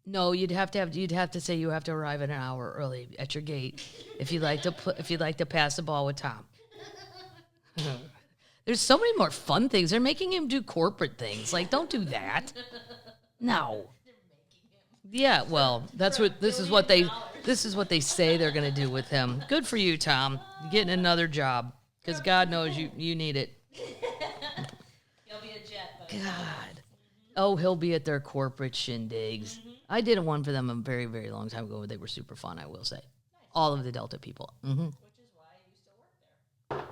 No, you'd have to say you have to arrive an hour early at your gate if you'd like to pass the ball with Tom. There's so many more fun things. They're making him do corporate things. Like, don't do that. No. Yeah, well, this is what they say they're going to do with him. Good for you, Tom. You're getting another job because God knows you need it. He'll be a jet. But God. Oh, he'll be at their corporate shindigs. Mm-hmm. I did one for them a very, very long time ago. They were super fun, I will say. Nice. All of the Delta people. Mm-hmm. Which is why you still work there.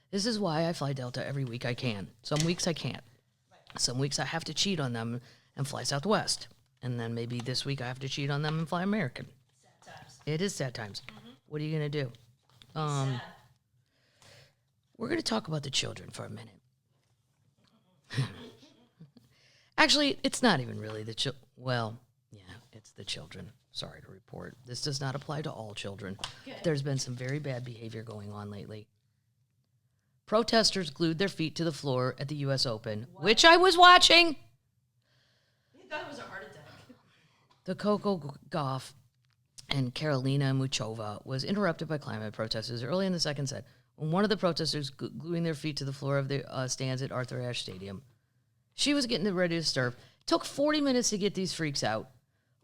This is why I fly Delta every week I can. Some weeks I can't. Right. Some weeks I have to cheat on them and fly Southwest. And then maybe this week I have to cheat on them and fly American. Sad times. It is sad times. Mm-hmm. What are you going to do? We're going to talk about the children for a minute. Actually, it's not even really the children. Well, yeah, it's the children. Sorry to report. This does not apply to all children. Good. There's been some very bad behavior going on lately. Protesters glued their feet to the floor at the U.S. Open, which I was watching. You thought it was a heart attack. The Coco Gauff and Karolina Muchova was interrupted by climate protesters early in the second set when one of the protesters gluing their feet to the floor of the stands at Arthur Ashe Stadium. She was getting ready to serve. It took 40 minutes to get these freaks out.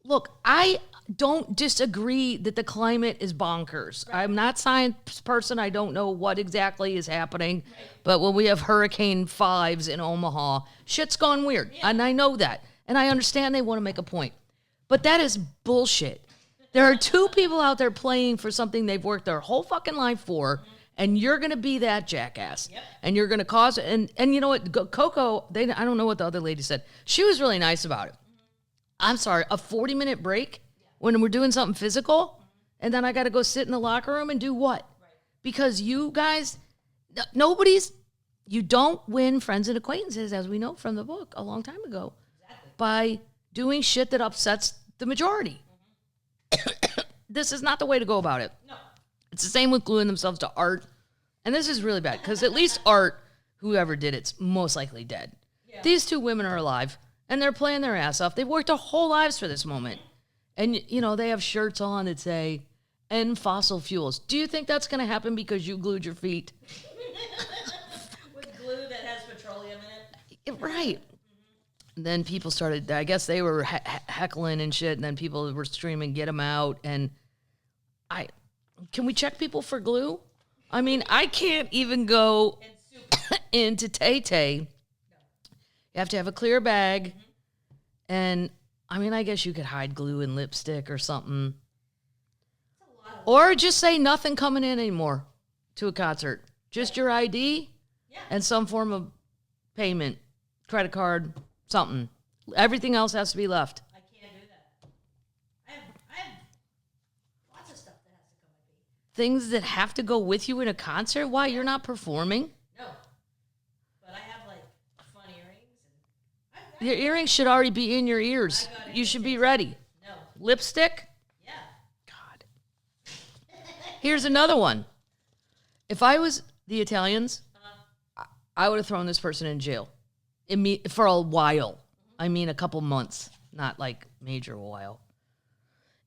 Look, I don't disagree that the climate is bonkers. Right. I'm not a science person. I don't know what exactly is happening. Right. But when we have Hurricane 5s in Omaha, shit's gone weird. Yeah. And I know that. And I understand they want to make a point. But that is bullshit. There are two people out there playing for something they've worked their whole fucking life for. Mm-hmm. And you're going to be that jackass. Yep. And you're going to cause it. And you know what? Coco, I don't know what the other lady said. She was really nice about it. Mm-hmm. I'm sorry, a 40-minute break when we're doing something physical, and then I got to go sit in the locker room and do what? Right. Because you guys, you don't win friends and acquaintances, as we know from the book a long time ago, by doing shit that upsets the majority. Mm-hmm. This is not the way to go about it. No. It's the same with gluing themselves to art. And this is really bad, because at least art, whoever did it's most likely dead. Yeah. These two women are alive. And they're playing their ass off. They've worked their whole lives for this moment. And, you know, they have shirts on that say, end fossil fuels. Do you think that's going to happen because you glued your feet? With glue that has petroleum in it? Right. Mm-hmm. Then people started, I guess they were heckling and shit. And then people were screaming, get them out. And can we check people for glue? I mean, I can't even go into Tay-Tay. You have to have a clear bag. Mm-hmm. And, I mean, I guess you could hide glue and lipstick or something. Or just say nothing coming in anymore to a concert. Just your ID and some form of payment, credit card, something. Everything else has to be left. I can't do that. I have lots of stuff that has to come with me. Things that have to go with you in a concert? Why? You're not performing? No. Your earrings should already be in your ears. You should be ready. No. Lipstick? Yeah. Here's another one. If I was the Italians, I would have thrown this person in jail for a while. I mean, a couple months, not like major while.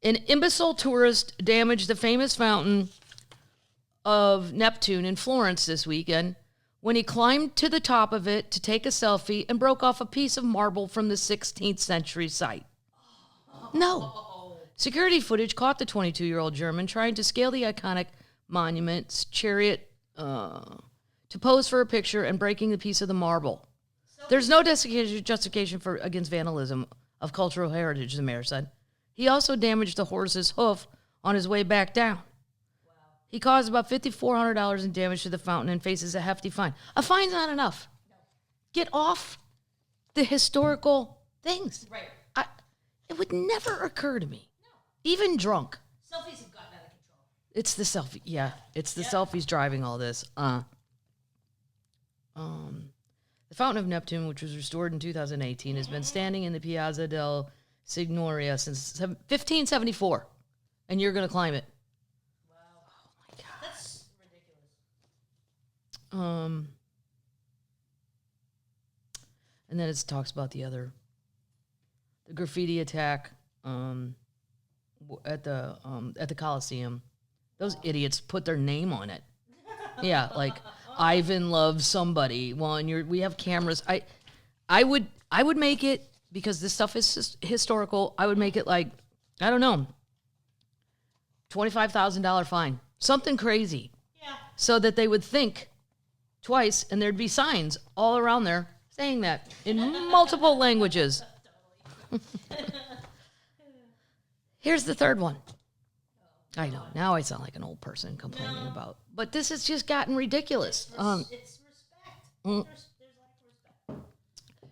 An imbecile tourist damaged the famous fountain of Neptune in Florence this weekend when he climbed to the top of it to take a selfie and broke off a piece of marble from the 16th century site. No. Security footage caught the 22-year-old German trying to scale the iconic monument's chariot to pose for a picture and breaking the piece of the marble. There's no justification against vandalism of cultural heritage, the mayor said. He also damaged the horse's hoof on his way back down. Wow. He caused about $5,400 in damage to the fountain and faces a hefty fine. A fine's not enough. No. Get off the historical things. Right. It would never occur to me. No. Even drunk. Selfies have gotten out of control. It's the selfie. Yeah, it's the selfies driving all this. The Fountain of Neptune, which was restored in 2018, has been standing in the Piazza del Signoria since 1574, and you're going to climb it. Wow. Oh, my God. That's ridiculous. And then it talks about the graffiti attack at the Coliseum. Those idiots put their name on it. Yeah, like Ivan loves somebody. Well, and we have cameras. I would make it, because this stuff is historical. I would make it like, I don't know, $25,000 fine, something crazy. Yeah. So that they would think twice, and there'd be signs all around there saying that in multiple languages. Here's the third one. I know. Now I sound like an old person complaining about. But this has just gotten ridiculous. It's respect. There's lack of respect.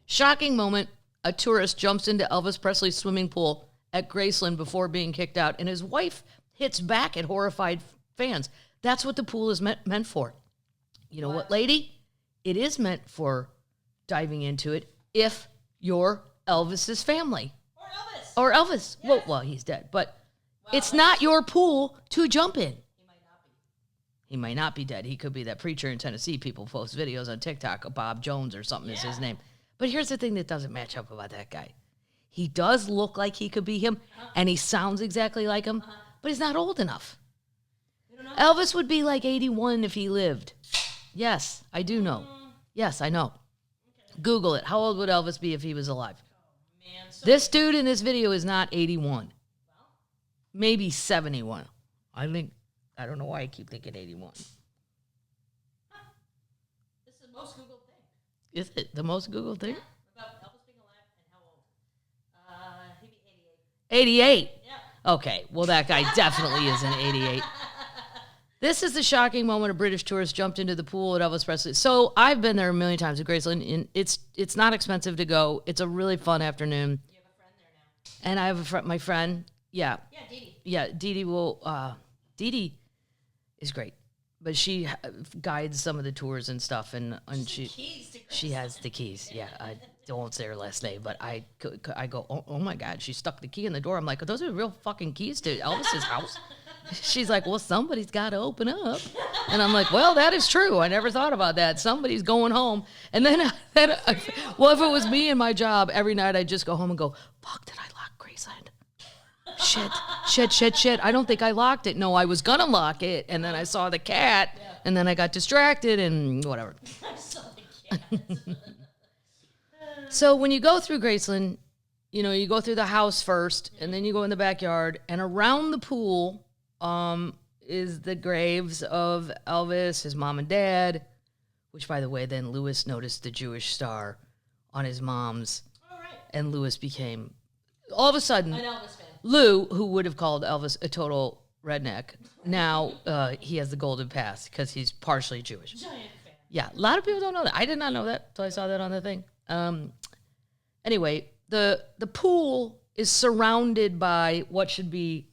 Shocking moment. A tourist jumps into Elvis Presley's swimming pool at Graceland before being kicked out, and his wife hits back at horrified fans. That's what the pool is meant for. You know what, lady? It is meant for diving into it if you're Elvis's family. Or Elvis. Yes. Well, he's dead, but it's not your pool to jump in. He might not be. He might not be dead. He could be that preacher in Tennessee. People post videos on TikTok of Bob Jones or something is his name. But here's the thing that doesn't match up about that guy. He does look like he could be him, and he sounds exactly like him, but he's not old enough. Elvis would be like 81 if he lived. Yes, I do know. Yes, I know. Okay. Google it. How old would Elvis be if he was alive? Oh, man. This dude in this video is not 81. Well, maybe 71. I don't know why I keep thinking 81. This is the most Googled thing. Is it the most Googled thing? Yeah, about Elvis being alive and how old. He'd be 88. 88? Yeah. Okay, well, that guy definitely isn't 88. This is the shocking moment a British tourist jumped into the pool at Elvis Presley. So I've been there a million times at Graceland, and it's not expensive to go. It's a really fun afternoon. You have a friend there now. And I have a friend, my friend. Yeah. Yeah, Dee Dee. Yeah, Dee Dee will. Dee Dee is great, but she guides some of the tours and stuff, and she has the keys. Yeah, I won't say her last name, but I go, oh my God, she stuck the key in the door. I'm like, those are real fucking keys to Elvis's house. She's like, well, somebody's got to open up. And I'm like, well, that is true. I never thought about that. Somebody's going home. And then if it was me and my job, every night I'd just go home and go, fuck, did I lock Graceland? Shit. I don't think I locked it. No, I was going to lock it. And then I saw the cat, and then I got distracted and whatever. I saw the cat. So when you go through Graceland, you go through the house first, and then you go in the backyard, and around the pool is the graves of Elvis, his mom and dad, which, by the way, then Louis noticed the Jewish star on his mom's, and Louis became, all of a sudden, an Elvis fan. Lou, who would have called Elvis a total redneck, now he has the golden pass because he's partially Jewish. Giant fan. Yeah, a lot of people don't know that. I did not know that until I saw that on the thing. Anyway, the pool is surrounded by what should be,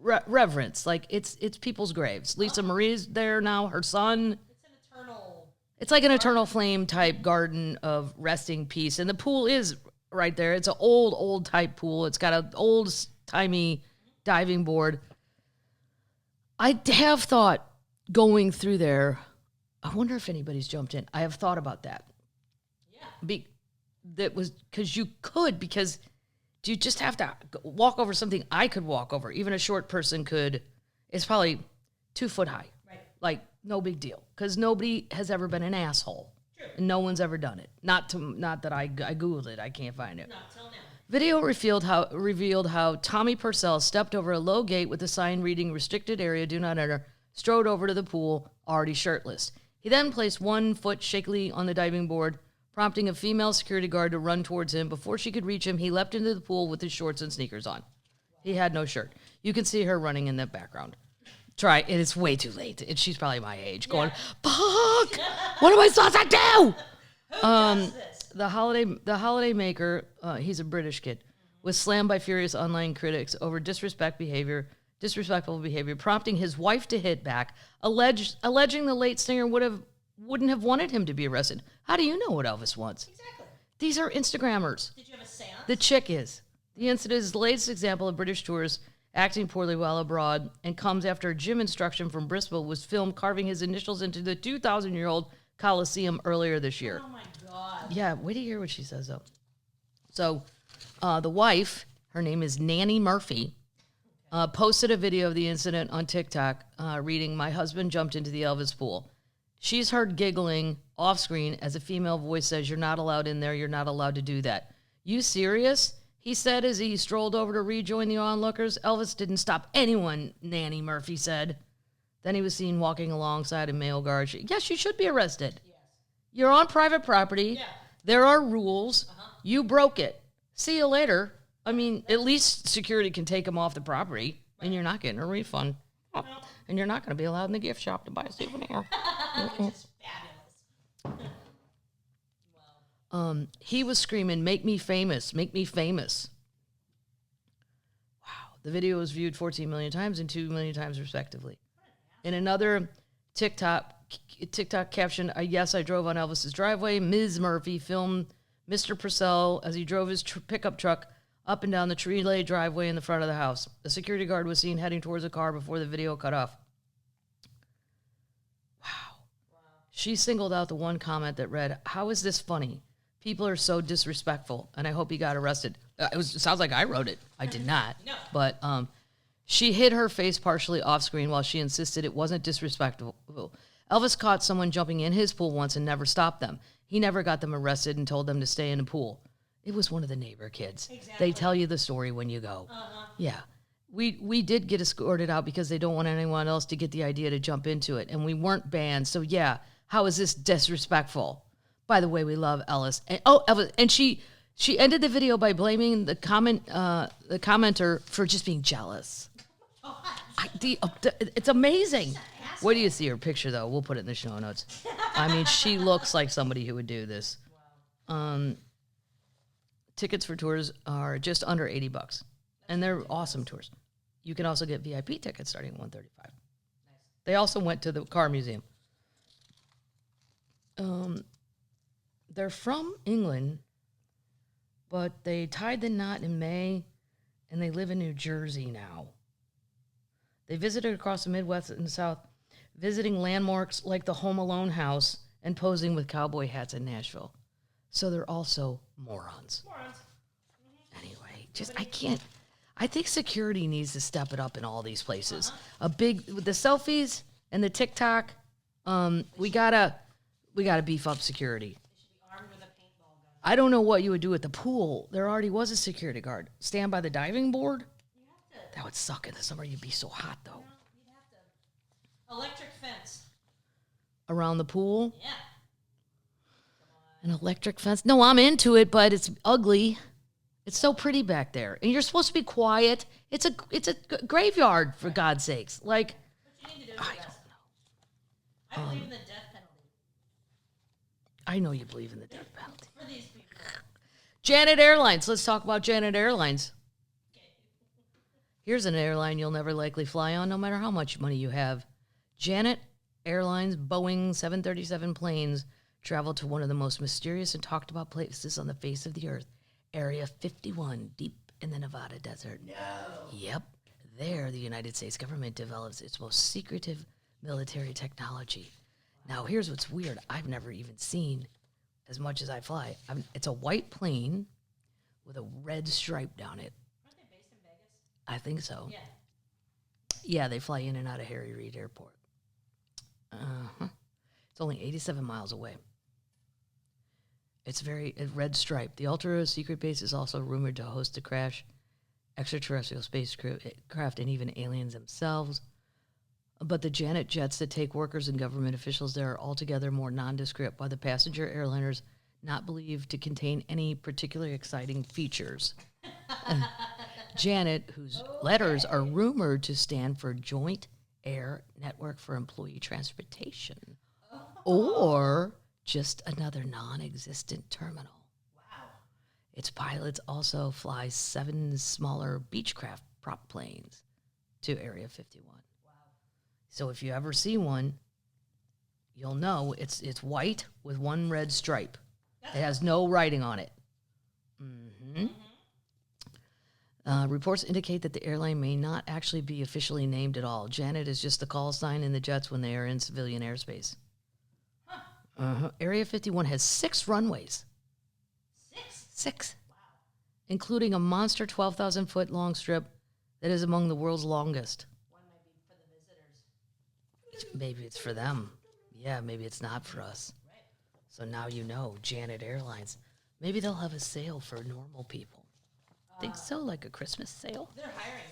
reverence. Like it's people's graves. Lisa Marie's there now. Her son. It's like an eternal flame type garden of resting peace, and the pool is right there. It's an old type pool. It's got an old timey diving board. I have thought going through there, I wonder if anybody's jumped in. I have thought about that. Yeah. That was because you could, because you just have to walk over something I could walk over. Even a short person could. It's probably 2 foot high. Right. Like, no big deal. Because nobody has ever been an asshole. True. And no one's ever done it. Not that I Googled it. I can't find it. Not till now. Video revealed how Tommy Purcell stepped over a low gate with a sign reading "Restricted Area, Do Not Enter," strode over to the pool, already shirtless. He then placed 1 foot shakily on the diving board, prompting a female security guard to run towards him. Before she could reach him, he leapt into the pool with his shorts and sneakers on. He had no shirt. You can see her running in the background. Try, and it's way too late. She's probably my age, going, "Fuck! What am I supposed to do?" Who does this? The holiday maker, he's a British kid, was slammed by furious online critics over disrespectful behavior, prompting his wife to hit back, alleging the late singer wouldn't have wanted him to be arrested. How do you know what Elvis wants? Exactly. These are Instagrammers. Did you have a seance? The chick is. The incident is the latest example of British tourists acting poorly while abroad, and comes after a gym instruction from Bristol was filmed carving his initials into the 2,000-year-old Coliseum earlier this year. Oh my God. Yeah, wait to hear what she says, though. So, the wife, her name is Nanny Murphy, posted a video of the incident on TikTok, reading, "My husband jumped into the Elvis pool." She's heard giggling off screen as a female voice says, "You're not allowed in there. You're not allowed to do that." "You serious?" he said as he strolled over to rejoin the onlookers. "Elvis didn't stop anyone," Nanny Murphy said. Then he was seen walking alongside a male guard. "Yes, you should be arrested. Yes. You're on private property. Yeah. There are rules. You broke it. See you later." I mean, at least security can take him off the property, and you're not getting a refund. No. And you're not going to be allowed in the gift shop to buy a souvenir. Which is fabulous. Wow. He was screaming, "Make me famous, make me famous." Wow. The video was viewed 14 million times and 2 million times respectively. In another TikTok caption, "Yes, I drove on Elvis's driveway." Ms. Murphy filmed Mr. Purcell as he drove his pickup truck up and down the tree-laid driveway in the front of the house. A security guard was seen heading towards a car before the video cut off. Wow. She singled out the one comment that read, "How is this funny? People are so disrespectful, and I hope he got arrested." It sounds like I wrote it. I did not. No. But she hid her face partially off screen while she insisted it wasn't disrespectful. Elvis caught someone jumping in his pool once and never stopped them. He never got them arrested and told them to stay in the pool. It was one of the neighbor kids. Exactly. They tell you the story when you go. Uh-huh. Yeah. We did get escorted out because they don't want anyone else to get the idea to jump into it. And we weren't banned. So, yeah, how is this disrespectful? By the way, we love Elvis. Elvis. And she ended the video by blaming the commenter for just being jealous. It's amazing. Where do you see her picture, though? We'll put it in the show notes. I mean, she looks like somebody who would do this. Tickets for tours are just under $80, and they're awesome tours. You can also get VIP tickets starting at $135. Nice. They also went to the car museum. They're from England, but they tied the knot in May, and they live in New Jersey now. They visited across the Midwest and South, visiting landmarks like the Home Alone house and posing with cowboy hats in Nashville. So they're also morons. Anyway, I think security needs to step it up in all these places. With the selfies and the TikTok, we gotta beef up security. They should be armed with a paintball gun. I don't know what you would do at the pool. There already was a security guard. Stand by the diving board? You have to. That would suck in the summer. You'd be so hot, though. You'd have to. Electric fence. Around the pool? Yeah. An electric fence? No, I'm into it, but it's ugly. It's so pretty back there. And you're supposed to be quiet. It's a graveyard, for God's sakes. Like, What you need to do is I arrest don't them. know. I believe in the death penalty I know you believe in the death penalty. for these people. Janet Airlines. Let's talk about Janet Airlines. Here's an airline you'll never likely fly on, no matter how much money you have. Janet Airlines Boeing 737 planes travel to one of the most mysterious and talked about places on the face of the earth, Area 51, deep in the Nevada desert. No. Yep. There, the United States government develops its most secretive military technology. Now, here's what's weird. I've never even seen, as much as I fly, it's a white plane with a red stripe down it. Aren't they based in Vegas? I think so. Yeah. Yeah, they fly in and out of Harry Reid Airport. It's only 87 miles away. It's a red stripe. The ultra-secret base is also rumored to host a crash, extraterrestrial spacecraft, and even aliens themselves. But the Janet jets that take workers and government officials there are altogether more nondescript, by the passenger airliners not believed to contain any particularly exciting features. Janet, whose letters are rumored to stand for Joint Air Network for Employee Transportation, or just another non-existent terminal. Wow. Its pilots also fly 7 smaller Beechcraft prop planes to Area 51. Wow. So if you ever see one, you'll know it's white with one red stripe. It has no writing on it. Reports indicate that the airline may not actually be officially named at all. Janet is just the call sign in the jets when they are in civilian airspace. Area 51 has 6 runways. 6? Wow. Including a monster 12,000-foot long strip that is among the world's longest. One might be for the visitors. Maybe it's for them. Yeah, maybe it's not for us. Right. So now you know, Janet Airlines. Maybe they'll have a sale for normal people. Think so, like a Christmas sale? They're hiring.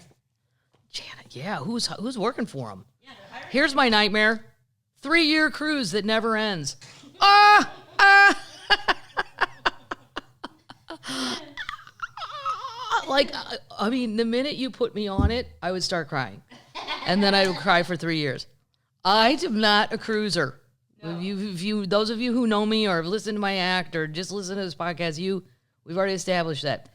Janet, yeah, who's working for them? Yeah, they're hiring. Here's my nightmare. 3-year cruise that never ends. Like, I mean, the minute you put me on it, I would start crying. And then I would cry for 3 years. I am not a cruiser. No. Those of you who know me or have listened to my act or just listen to this podcast, we've already established that.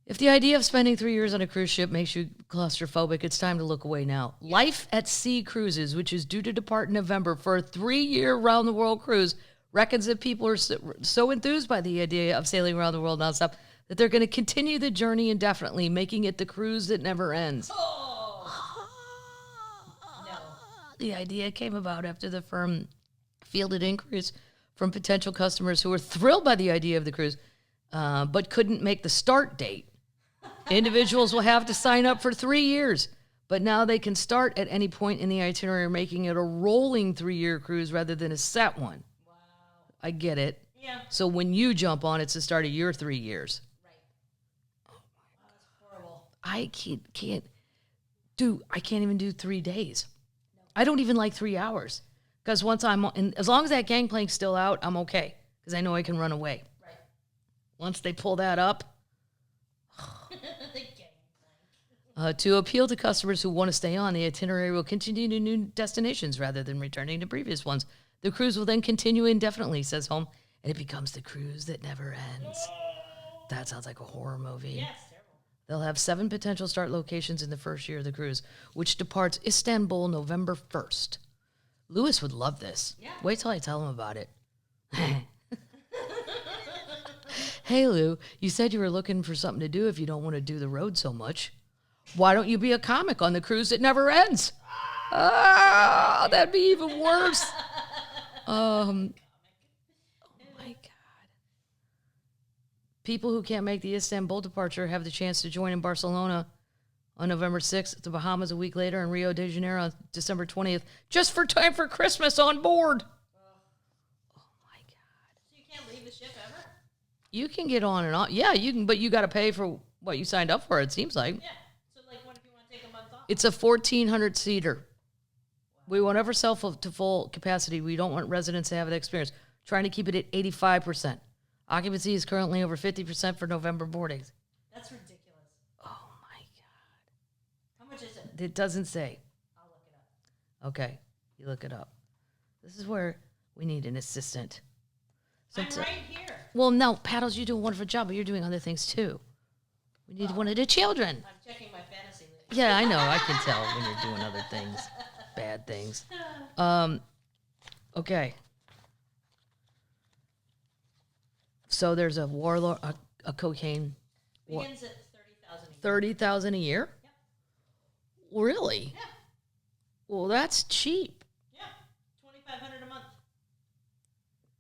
If the idea of spending 3 years on a cruise ship makes you claustrophobic, it's time to look away now. Life at Sea Cruises, which is due to depart in November for a 3-year round-the-world cruise, reckons that people are so enthused by the idea of sailing around the world nonstop that they're going to continue the journey indefinitely, making it the cruise that never ends. Oh. No. The idea came about after the firm fielded inquiries from potential customers who were thrilled by the idea of the cruise, but couldn't make the start date. Individuals will have to sign up for 3 years, but now they can start at any point in the itinerary, making it a rolling 3-year cruise rather than a set one. Wow. I get it. Yeah. So when you jump on, it's the start of your 3 years. Right. Oh my God. That's horrible. I can't even do 3 days. No. I don't even like 3 hours. Because once as long as that gangplank's still out, I'm okay. Because I know I can run away. Right. Once they pull that up. The gangplank. To appeal to customers who want to stay on, the itinerary will continue to new destinations rather than returning to previous ones. The cruise will then continue indefinitely, says Holm, and it becomes the cruise that never ends. That sounds like a horror movie. Yes, terrible. They'll have 7 potential start locations in the first year of the cruise, which departs Istanbul November 1st. Lewis would love this. Yeah. Wait till I tell him about it. Hey, Lou, you said you were looking for something to do if you don't want to do the road so much. Why don't you be a comic on the cruise that never ends? That'd be even worse. Oh, my God. People who can't make the Istanbul departure have the chance to join in Barcelona on November 6th, the Bahamas a week later, and Rio de Janeiro on December 20th, just for time for Christmas on board. Oh, my God. So you can't leave the ship ever? You can get on and off. Yeah, you can, but you got to pay for what you signed up for, it seems like. Yeah. So, like, what if you want to take a month off? It's a 1,400-seater. Wow. We won't ever sell to full capacity. We don't want residents to have that experience. Trying to keep it at 85%. Occupancy is currently over 50% for November boardings. That's ridiculous. Oh, my God. How much is it? It doesn't say. I'll look it up. Okay, you look it up. This is where we need an assistant. I'm right here. Well, no, Paddles, you do a wonderful job, but you're doing other things too. We need one of the children. I'm checking my fantasy list. Yeah, I know. I can tell when you're doing other things, bad things. Okay. So there's a warlord, a cocaine. Begins at $30,000 a year. $30,000 a year? Yep. Really? Yeah. Well, that's cheap. Yeah. $2,500 a month.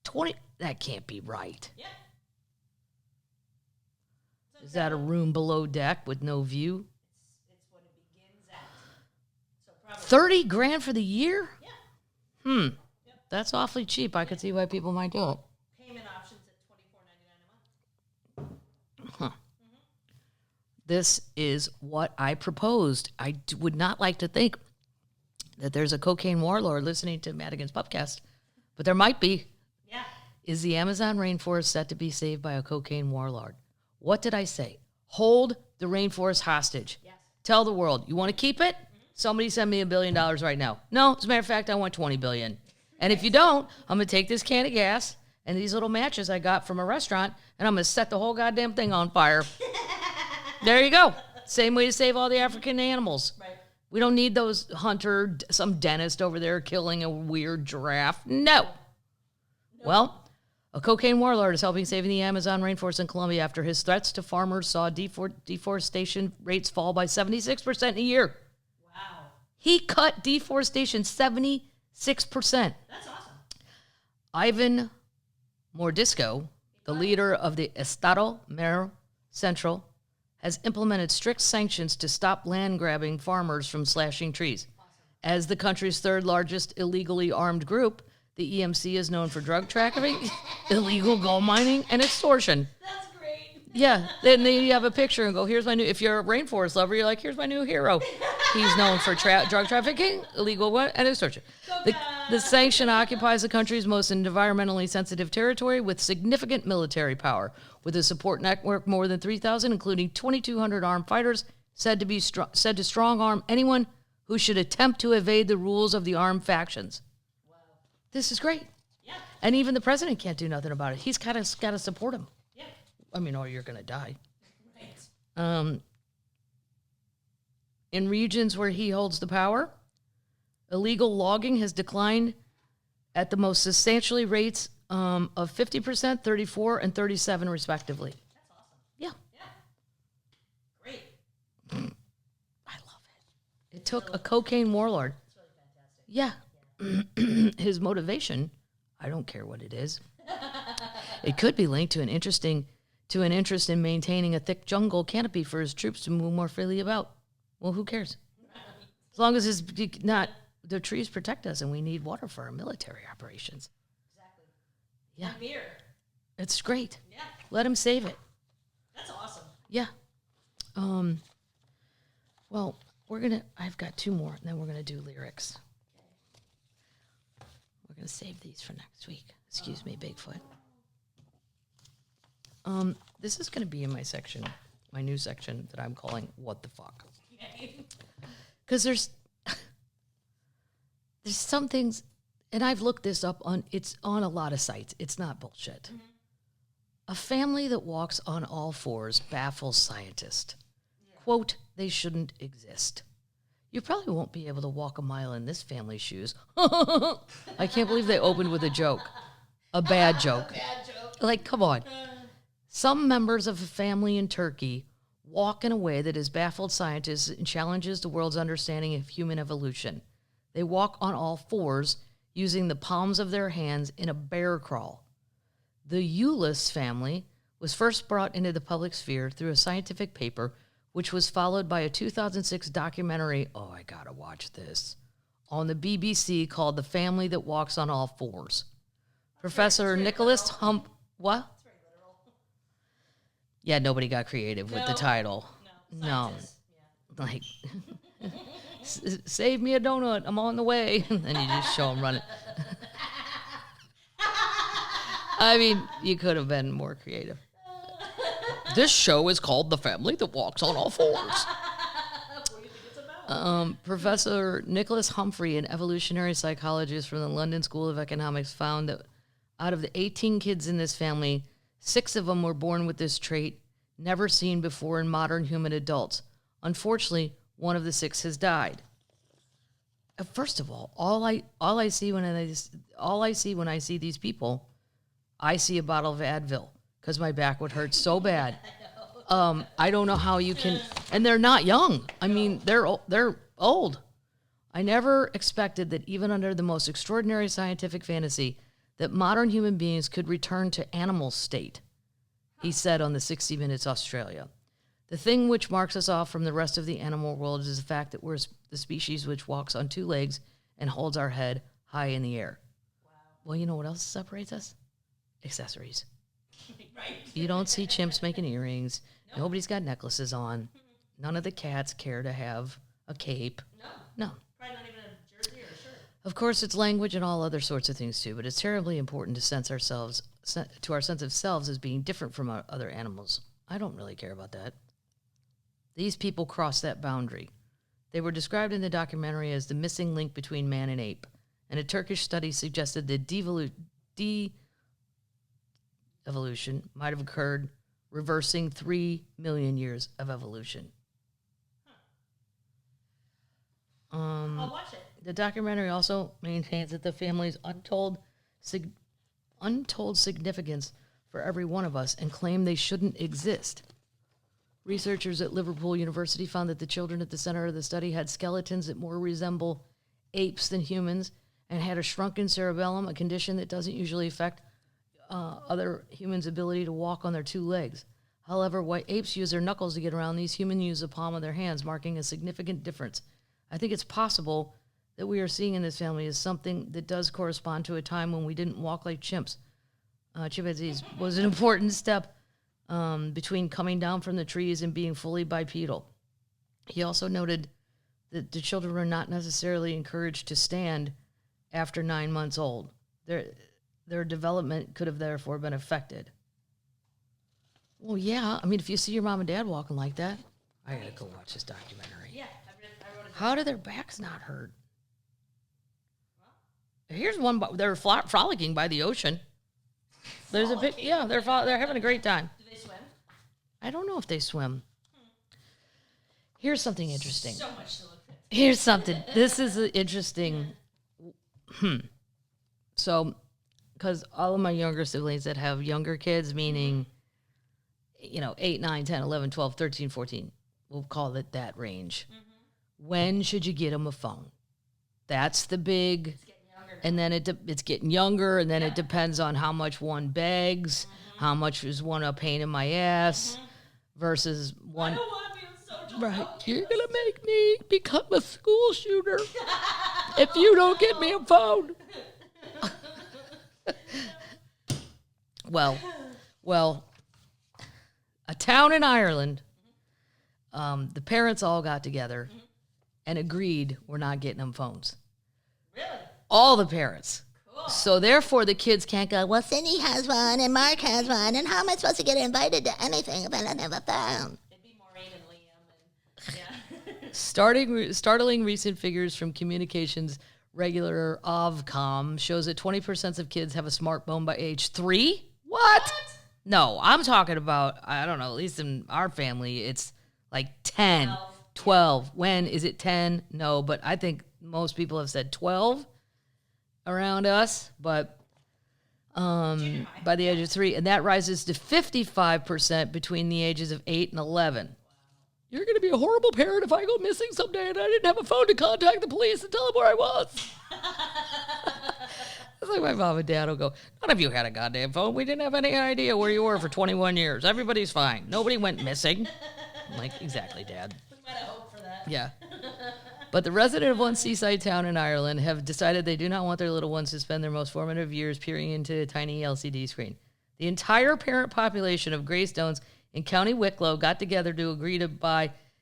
20. That can't be right. Yeah. Is that a room below deck with no view? It's what it begins at. So probably $30,000 for the year? Yeah. Yep. That's awfully cheap. I could see why people might do it. Payment options at $24.99 a month. Huh. This is what I proposed. I would not like to think that there's a cocaine warlord listening to Madigan's Pubcast, but there might be. Yeah. Is the Amazon rainforest set to be saved by a cocaine warlord? What did I say? Hold the rainforest hostage. Yes. Tell the world, you want to keep it? Somebody send me $1 billion right now. No, as a matter of fact, I want $20 billion. And if you don't, I'm going to take this can of gas and these little matches I got from a restaurant, and I'm going to set the whole goddamn thing on fire. There you go. Same way to save all the African animals. Right. We don't need those hunter, some dentist over there killing a weird giraffe. No. Well, a cocaine warlord is helping saving the Amazon rainforest in Colombia after his threats to farmers saw deforestation rates fall by 76% in a year. Wow. He cut deforestation 76%. That's awesome. Ivan Mordisco, the leader of the Estado Mayor Central, has implemented strict sanctions to stop land-grabbing farmers from slashing trees. Awesome. As the country's third largest illegally armed group, the EMC is known for drug trafficking, illegal gold mining, and extortion. That's great. Yeah, then you have a picture and go, here's my new, if you're a rainforest lover, you're like, here's my new hero. He's known for drug trafficking, illegal and extortion. The sanction occupies the country's most environmentally sensitive territory with significant military power, with a support network more than 3,000, including 2,200 armed fighters, said to strong-arm anyone who should attempt to evade the rules of the armed factions. Wow. This is great. Yeah. And even the president can't do nothing about it. He's got to support him. Yeah. I mean, or you're going to die. Right. In regions where he holds the power, illegal logging has declined at the most substantially rates of 50%, 34, and 37, respectively. That's awesome. Yeah, Yeah. Great. I love it. It took a cocaine warlord. It's really fantastic. Yeah. His motivation, I don't care what it is. It could be linked to an interest in maintaining a thick jungle canopy for his troops to move more freely about. Well, who cares? As long as the trees protect us and we need water for our military operations. Exactly. Yeah. And beer. It's great. Yeah. Let him save it. That's awesome. Yeah. Well, I've got two more, and then we're gonna do lyrics. We're gonna save these for next week. Excuse me, Bigfoot. This is gonna be in my section, my new section that I'm calling "What the Fuck," because there's some things, and I've looked this up it's on a lot of sites. It's not bullshit. Mm-hmm. A family that walks on all fours baffles scientists. Yeah. Quote, they shouldn't exist. You probably won't be able to walk a mile in this family's shoes. I can't believe they opened with a joke. A bad joke. Bad joke. Like, come on. Some members of a family in Turkey walk in a way that has baffled scientists and challenges the world's understanding of human evolution. They walk on all fours, using the palms of their hands in a bear crawl. The Eulis family was first brought into the public sphere through a scientific paper, which was followed by a 2006 documentary, oh, I gotta watch this, on the BBC called The Family That Walks on All Fours. Professor Nicholas Hump... What? It's very literal. Yeah, nobody got creative with the title. No. No. Like, save me a donut, I'm on the way. And then you just show them running. I mean, you could have been more creative. This show is called The Family That Walks on All Fours. What do you think it's about? Professor Nicholas Humphrey, an evolutionary psychologist from the London School of Economics, found that out of the 18 kids in this family, 6 of them were born with this trait, never seen before in modern human adults. Unfortunately, one of the 6 has died. First of all I see when I see these people, I see a bottle of Advil because my back would hurt so bad. I don't know how you can, and they're not young. I mean, they're old. I never expected that even under the most extraordinary scientific fantasy that modern human beings could return to animal state, he said on the 60 Minutes Australia. The thing which marks us off from the rest of the animal world is the fact that we're the species which walks on two legs and holds our head high in the air. Wow. Well, you know what else separates us? Accessories. Right. You don't see chimps making earrings. No. Nobody's got necklaces on. None of the cats care to have a cape. No. Probably not even a jersey or a shirt. Of course, it's language and all other sorts of things too, but it's terribly important to our sense of selves as being different from our other animals. I don't really care about that. These people cross that boundary. They were described in the documentary as the missing link between man and ape, and a Turkish study suggested that de-evolution might have occurred, reversing 3 million years of evolution. I'll watch it. The documentary also maintains that the family's untold significance for every one of us and claimed they shouldn't exist. Researchers at Liverpool University found that the children at the center of the study had skeletons that more resemble apes than humans and had a shrunken cerebellum, a condition that doesn't usually affect other humans' ability to walk on their two legs. However, while apes use their knuckles to get around, these humans use the palm of their hands, marking a significant difference. I think it's possible that we are seeing in this family is something that does correspond to a time when we didn't walk like chimps. Chimpanzees was an important step between coming down from the trees and being fully bipedal. He also noted that the children were not necessarily encouraged to stand after 9 months old. Their development could have therefore been affected. Well, yeah. I mean, if you see your mom and dad walking like that, I gotta go watch this documentary. Yeah, I wrote it. How do their backs not hurt? Here's one. They're frolicking by the ocean. There's a big. Yeah, they're having a great time. Do they swim? I don't know if they swim. Here's something interesting. So much to look at. Here's something. This is interesting. So, because all of my younger siblings that have younger kids, meaning, 8, 9, 10, 11, 12, 13, 14, we'll call it that range. Mm-hmm. When should you get them a phone? That's the big... It's getting younger. And then it's getting younger, and then it depends on how much one begs, how much is one a pain in my ass, versus one... I don't want to be a social Right, you're going to make me become a school shooter if you don't get me a phone. Well, a town in Ireland, the parents all got together and agreed we're not getting them phones. Really? All the parents. Cool. So therefore the kids can't go, well, Cindy has one and Mark has one, and how am I supposed to get invited to anything if I don't have a phone? It'd be Maureen and Liam and startling recent figures from communications regular Ofcom shows that 20% of kids have a smartphone by age 3. What? No, I'm talking about, I don't know, at least in our family, it's like 10, 12. When is it 10? No, but I think most people have said 12 around us, but by the age of 3. And that rises to 55% between the ages of 8 and 11. Wow. You're going to be a horrible parent if I go missing someday and I didn't have a phone to contact the police and tell them where I was. It's like my mom and dad will go, none of you had a goddamn phone. We didn't have any idea where you were for 21 years. Everybody's fine. Nobody went missing. I'm like, exactly, Dad. we might have hope for that. Yeah. But the residents of one seaside town in Ireland have decided they do not want their little ones to spend their most formative years peering into a tiny LCD screen. The entire parent population of Greystones in County Wicklow got together to agree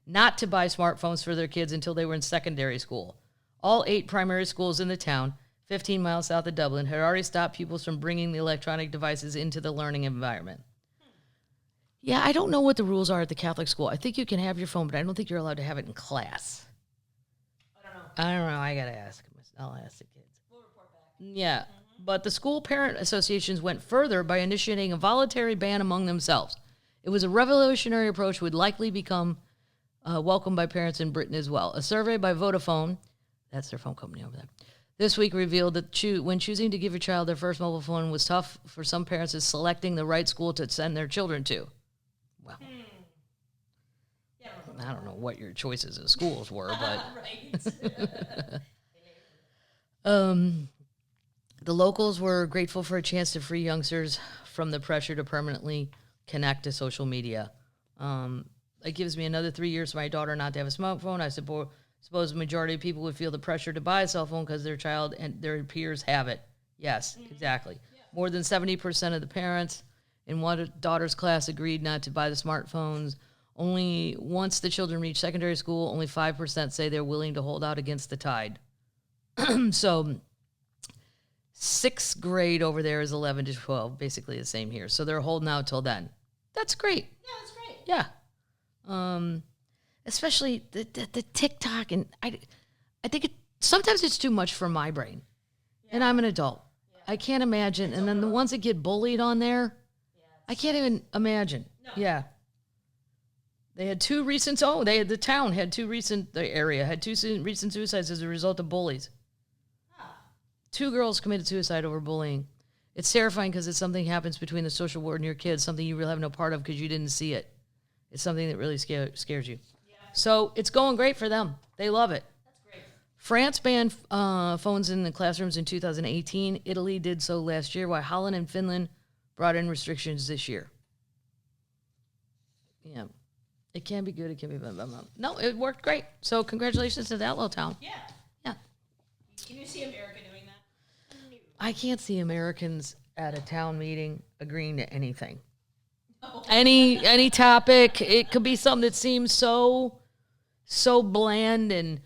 not to buy smartphones for their kids until they were in secondary school. All 8 primary schools in the town, 15 miles south of Dublin, had already stopped pupils from bringing the electronic devices into the learning environment. Yeah, I don't know what the rules are at the Catholic school. I think you can have your phone, but I don't think you're allowed to have it in class. I don't know. I got to ask. I'll ask the kids. We'll report back. Yeah, but the school parent associations went further by initiating a voluntary ban among themselves. It was a revolutionary approach would likely become welcomed by parents in Britain as well. A survey by Vodafone, that's their phone company over there, this week revealed that when choosing to give your child their first mobile phone was tough for some parents as selecting the right school to send their children to. Well, I don't know what your choices of schools were, but the locals were grateful for a chance to free youngsters from the pressure to permanently connect to social media. It gives me another 3 years for my daughter not to have a smartphone. I suppose the majority of people would feel the pressure to buy a cell phone because their child and their peers have it. Yes, exactly. Yeah. More than 70% of the parents in one daughter's class agreed not to buy the smartphones. Only once the children reach secondary school, only 5% say they're willing to hold out against the tide. So 6th grade over there is 11 to 12, basically the same here. So they're holding out till then. That's great. Yeah, that's great. Yeah. Especially the TikTok, and I think sometimes it's too much for my brain. Yeah. And I'm an adult. Yeah. I can't imagine. And then the ones that get bullied on there, I can't even imagine. No. Yeah. They had two recent, the area had two recent suicides as a result of bullies. Huh. 2 girls committed suicide over bullying. It's terrifying because it's something happens between the social world and your kids, something you really have no part of because you didn't see it. It's something that really scares you. Yeah. So it's going great for them. They love it. That's great. France banned phones in the classrooms in 2018. Italy did so last year, while Holland and Finland brought in restrictions this year. Yeah. It can be good. It can be bad. No, it worked great. So congratulations to that little town. Yeah. Yeah. Can you see America doing that? I can't see Americans at a town meeting agreeing to anything. Oh. Any topic. It could be something that seems so bland and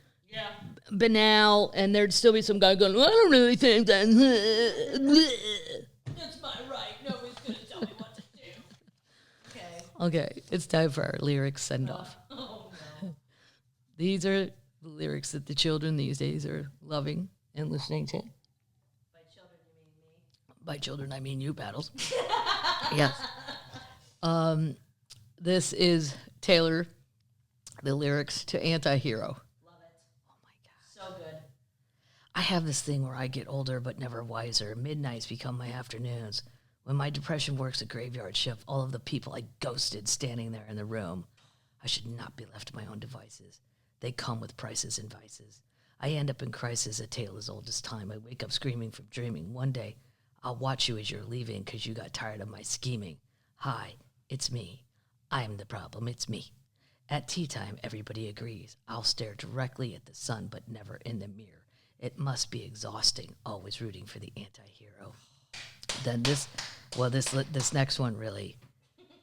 banal, and there'd still be some guy going, I don't really think that. That's my right. Nobody's going to tell me what to do. Okay, it's time for our lyrics send-off. Oh, no. These are the lyrics that the children these days are loving and listening to. By children, you mean me? By children, I mean you, Battles. Yes. This is Taylor, the lyrics to Anti-Hero. Love it. Oh, my God. So good. I have this thing where I get older but never wiser. Midnights become my afternoons. When my depression works a graveyard shift, all of the people I ghosted standing there in the room. I should not be left to my own devices. They come with prices and vices. I end up in crisis, a tale as old as time. I wake up screaming from dreaming. One day, I'll watch you as you're leaving because you got tired of my scheming. Hi, it's me. I'm the problem, it's me. At tea time, everybody agrees. I'll stare directly at the sun, but never in the mirror. It must be exhausting, always rooting for the anti-hero. Then this next one really.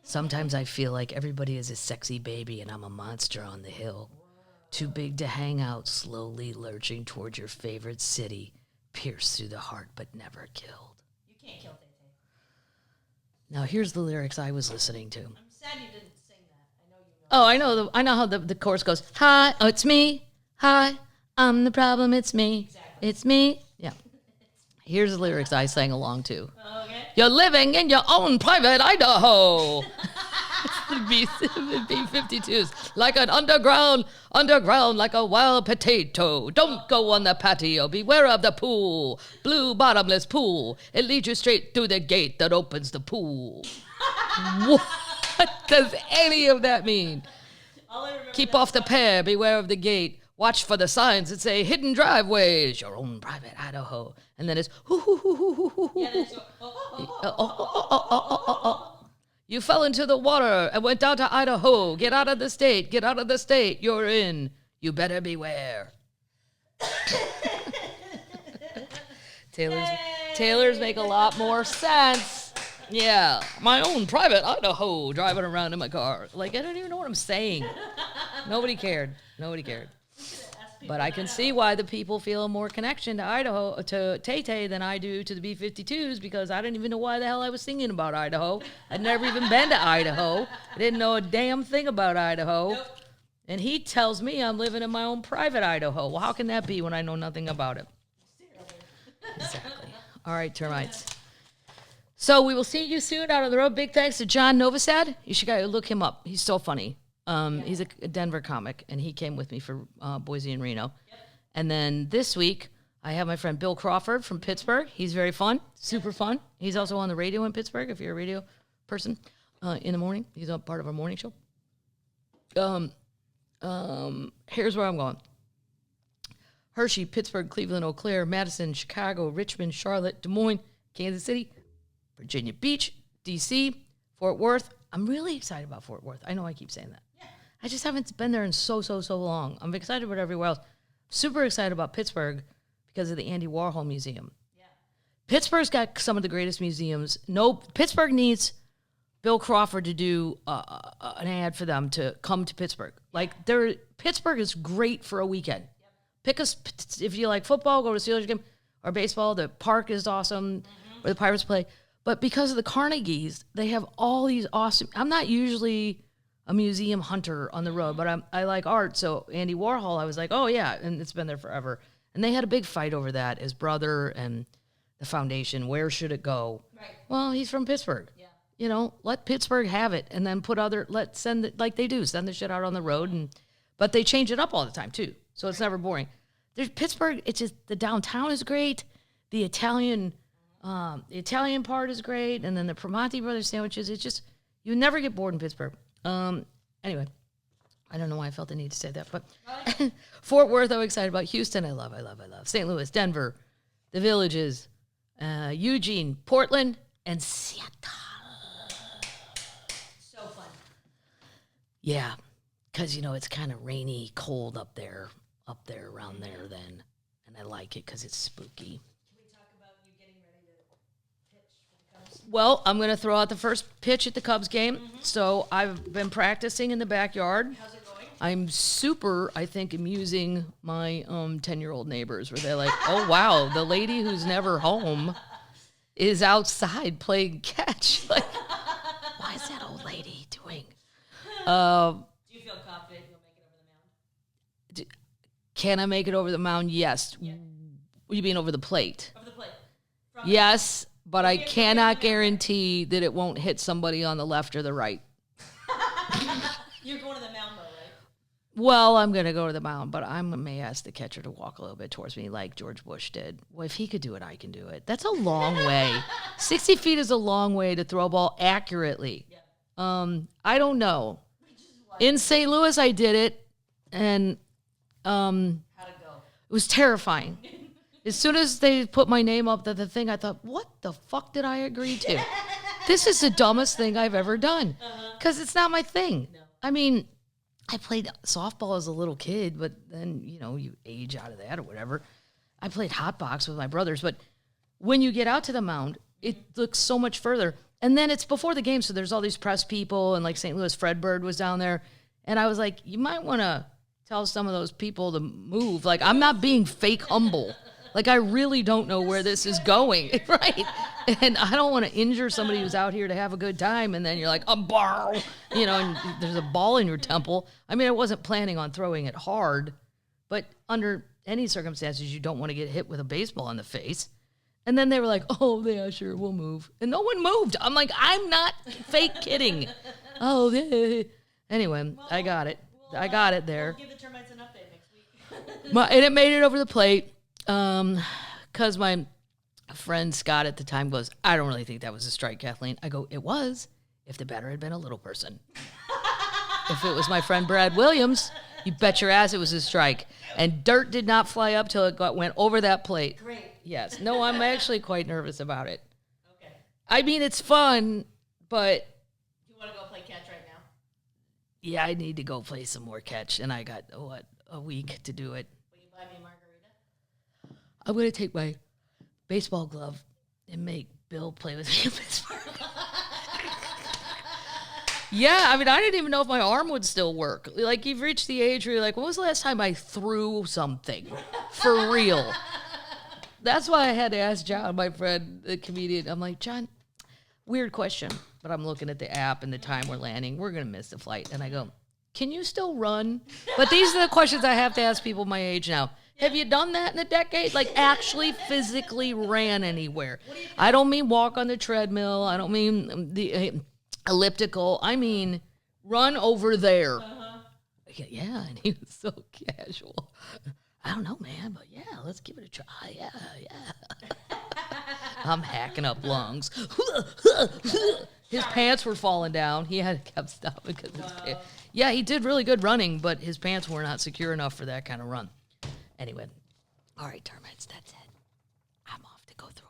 Sometimes I feel like everybody is a sexy baby and I'm a monster on the hill. Whoa. Too big to hang out, slowly lurching towards your favorite city, pierced through the heart but never killed. You can't kill Tay-Tay. Now here's the lyrics I was listening to. I'm sad you didn't sing that. I know you know. Oh, I know how the chorus goes. Hi, oh, it's me. Hi, I'm the problem. It's me. Exactly. It's me. Yeah. Here's the lyrics I sang along to. Okay. You're living in your own private Idaho. B-52s. Like an underground like a wild potato. Don't go on the patio. Beware of the pool. Blue bottomless pool. It leads you straight through the gate that opens the pool. What does any of that mean? Keep off the pair. Beware of the gate. Watch for the signs that say hidden driveways, your own private Idaho. And then it's You fell into the water and went down to Idaho. Get out of the state. Get out of the state. You're in. You better beware. Taylor's make a lot more sense. Yeah. My own private Idaho, driving around in my car. Like, I don't even know what I'm saying. Nobody cared. But I can see why the people feel a more connection to Idaho, to Tay-Tay than I do to the B-52s, because I didn't even know why the hell I was thinking about Idaho. I'd never even been to Idaho. I didn't know a damn thing about Idaho. Nope. And he tells me I'm living in my own private Idaho. Well, how can that be when I know nothing about it? Exactly. All right, termites. So we will see you soon out on the road. Big thanks to John Novosad. You should go look him up. He's so funny. He's a Denver comic, and he came with me for Boise and Reno. Yep. And then this week, I have my friend Bill Crawford from Pittsburgh. He's very fun, super fun. He's also on the radio in Pittsburgh, if you're a radio person, in the morning. He's a part of our morning show. Here's where I'm going. Hershey, Pittsburgh, Cleveland, Eau Claire, Madison, Chicago, Richmond, Charlotte, Des Moines, Kansas City, Virginia Beach, D.C., Fort Worth. I'm really excited about Fort Worth. I know I keep saying that. Yeah. I just haven't been there in so long. I'm excited about everywhere else. Super excited about Pittsburgh because of the Andy Warhol Museum. Yeah. Pittsburgh's got some of the greatest museums. Pittsburgh needs Bill Crawford to do an ad for them to come to Pittsburgh. Like, Pittsburgh is great for a weekend. Pick us if you like football, go to a Steelers game, or baseball. The park is awesome, where the Pirates play. But because of the Carnegies, they have all these awesome. I'm not usually a museum hunter on the road, but I like art. So Andy Warhol, I was like, oh yeah, and it's been there forever. And they had a big fight over that, his brother and the foundation. Where should it go? Right. Well, he's from Pittsburgh. Yeah. Let Pittsburgh have it, and then send it like they do, send the shit out on the road, but they change it up all the time too. So it's never boring. There's Pittsburgh. It's just the downtown is great. The Italian part is great, and then the Primanti Brothers sandwiches. It's just you never get bored in Pittsburgh. Anyway, I don't know why I felt the need to say that, but Fort Worth I'm excited about. Houston I love. St. Louis, Denver, the Villages, Eugene, Portland, and Seattle. So fun. Yeah, because it's kind of rainy, cold up there around there then, and I like it because it's spooky. Can we talk about you getting ready to pitch for the Cubs? Well, I'm going to throw out the first pitch at the Cubs game. So I've been practicing in the backyard. How's it going? I'm super, I think, amusing my 10-year-old neighbors where they're like, oh, wow, the lady who's never home is outside playing catch. Like, why is that old lady doing? Do you feel confident you'll make it over the mound? Can I make it over the mound? Yes. Yeah. You mean over the plate? Over the plate. Yes, but I cannot guarantee that it won't hit somebody on the left or the right. You're going to the mound, though, right? Well, I'm going to go to the mound, but I may ask the catcher to walk a little bit towards me like George Bush did. Well, if he could do it, I can do it. That's a long way. 60 feet is a long way to throw a ball accurately. Yeah. I don't know. In St. Louis, I did it, and how'd it go? It was terrifying. As soon as they put my name up to the thing, I thought, what the fuck did I agree to? This is the dumbest thing I've ever done. Because it's not my thing. No. I mean, I played softball as a little kid, but then, you age out of that or whatever. I played hot box with my brothers. But when you get out to the mound, it looks so much further. And then it's before the game, so there's all these press people, and like St. Louis, Fred Bird was down there. And I was like, you might want to tell some of those people to move. Like, I'm not being fake humble. Like, I really don't know where this is going, right? And I don't want to injure somebody who's out here to have a good time, and then you're like, and there's a ball in your temple. I mean, I wasn't planning on throwing it hard, but under any circumstances, you don't want to get hit with a baseball in the face. And then they were like, oh, yeah, sure, we'll move. And no one moved. I'm like, I'm not fake kidding. Oh, yeah. Anyway, well, I got it. I got it there. We'll give the Termites an update next week. And it made it over the plate because my friend Scott at the time goes, I don't really think that was a strike, Kathleen. I go, it was if the batter had been a little person. If it was my friend Brad Williams, you bet your ass it was a strike. And dirt did not fly up till it went over that plate. Great. Yes. No, I'm actually quite nervous about it. Okay. I mean, it's fun, but... You want to go play catch right now? Yeah, I need to go play some more catch, and I got, a week to do it. Will you buy me a margarita? I'm going to take my baseball glove and make Bill play with me in Pittsburgh. Yeah, I mean, I didn't even know if my arm would still work. Like, you've reached the age where you're like, when was the last time I threw something? For real. That's why I had to ask John, my friend, the comedian. I'm like, John, weird question, but I'm looking at the app and the time we're landing. We're going to miss the flight. And I go, can you still run? But these are the questions I have to ask people my age now. Have you done that in a decade? Like, actually physically ran anywhere. I don't mean walk on the treadmill. I don't mean the elliptical. I mean run over there. Uh-huh. Yeah, and he was so casual. I don't know, man, but yeah, let's give it a try. Yeah. I'm hacking up lungs. His pants were falling down. He had kept stopping because his pants. Yeah, he did really good running, but his pants were not secure enough for that kind of run. Anyway, all right, termites, that's it. I'm off to go throw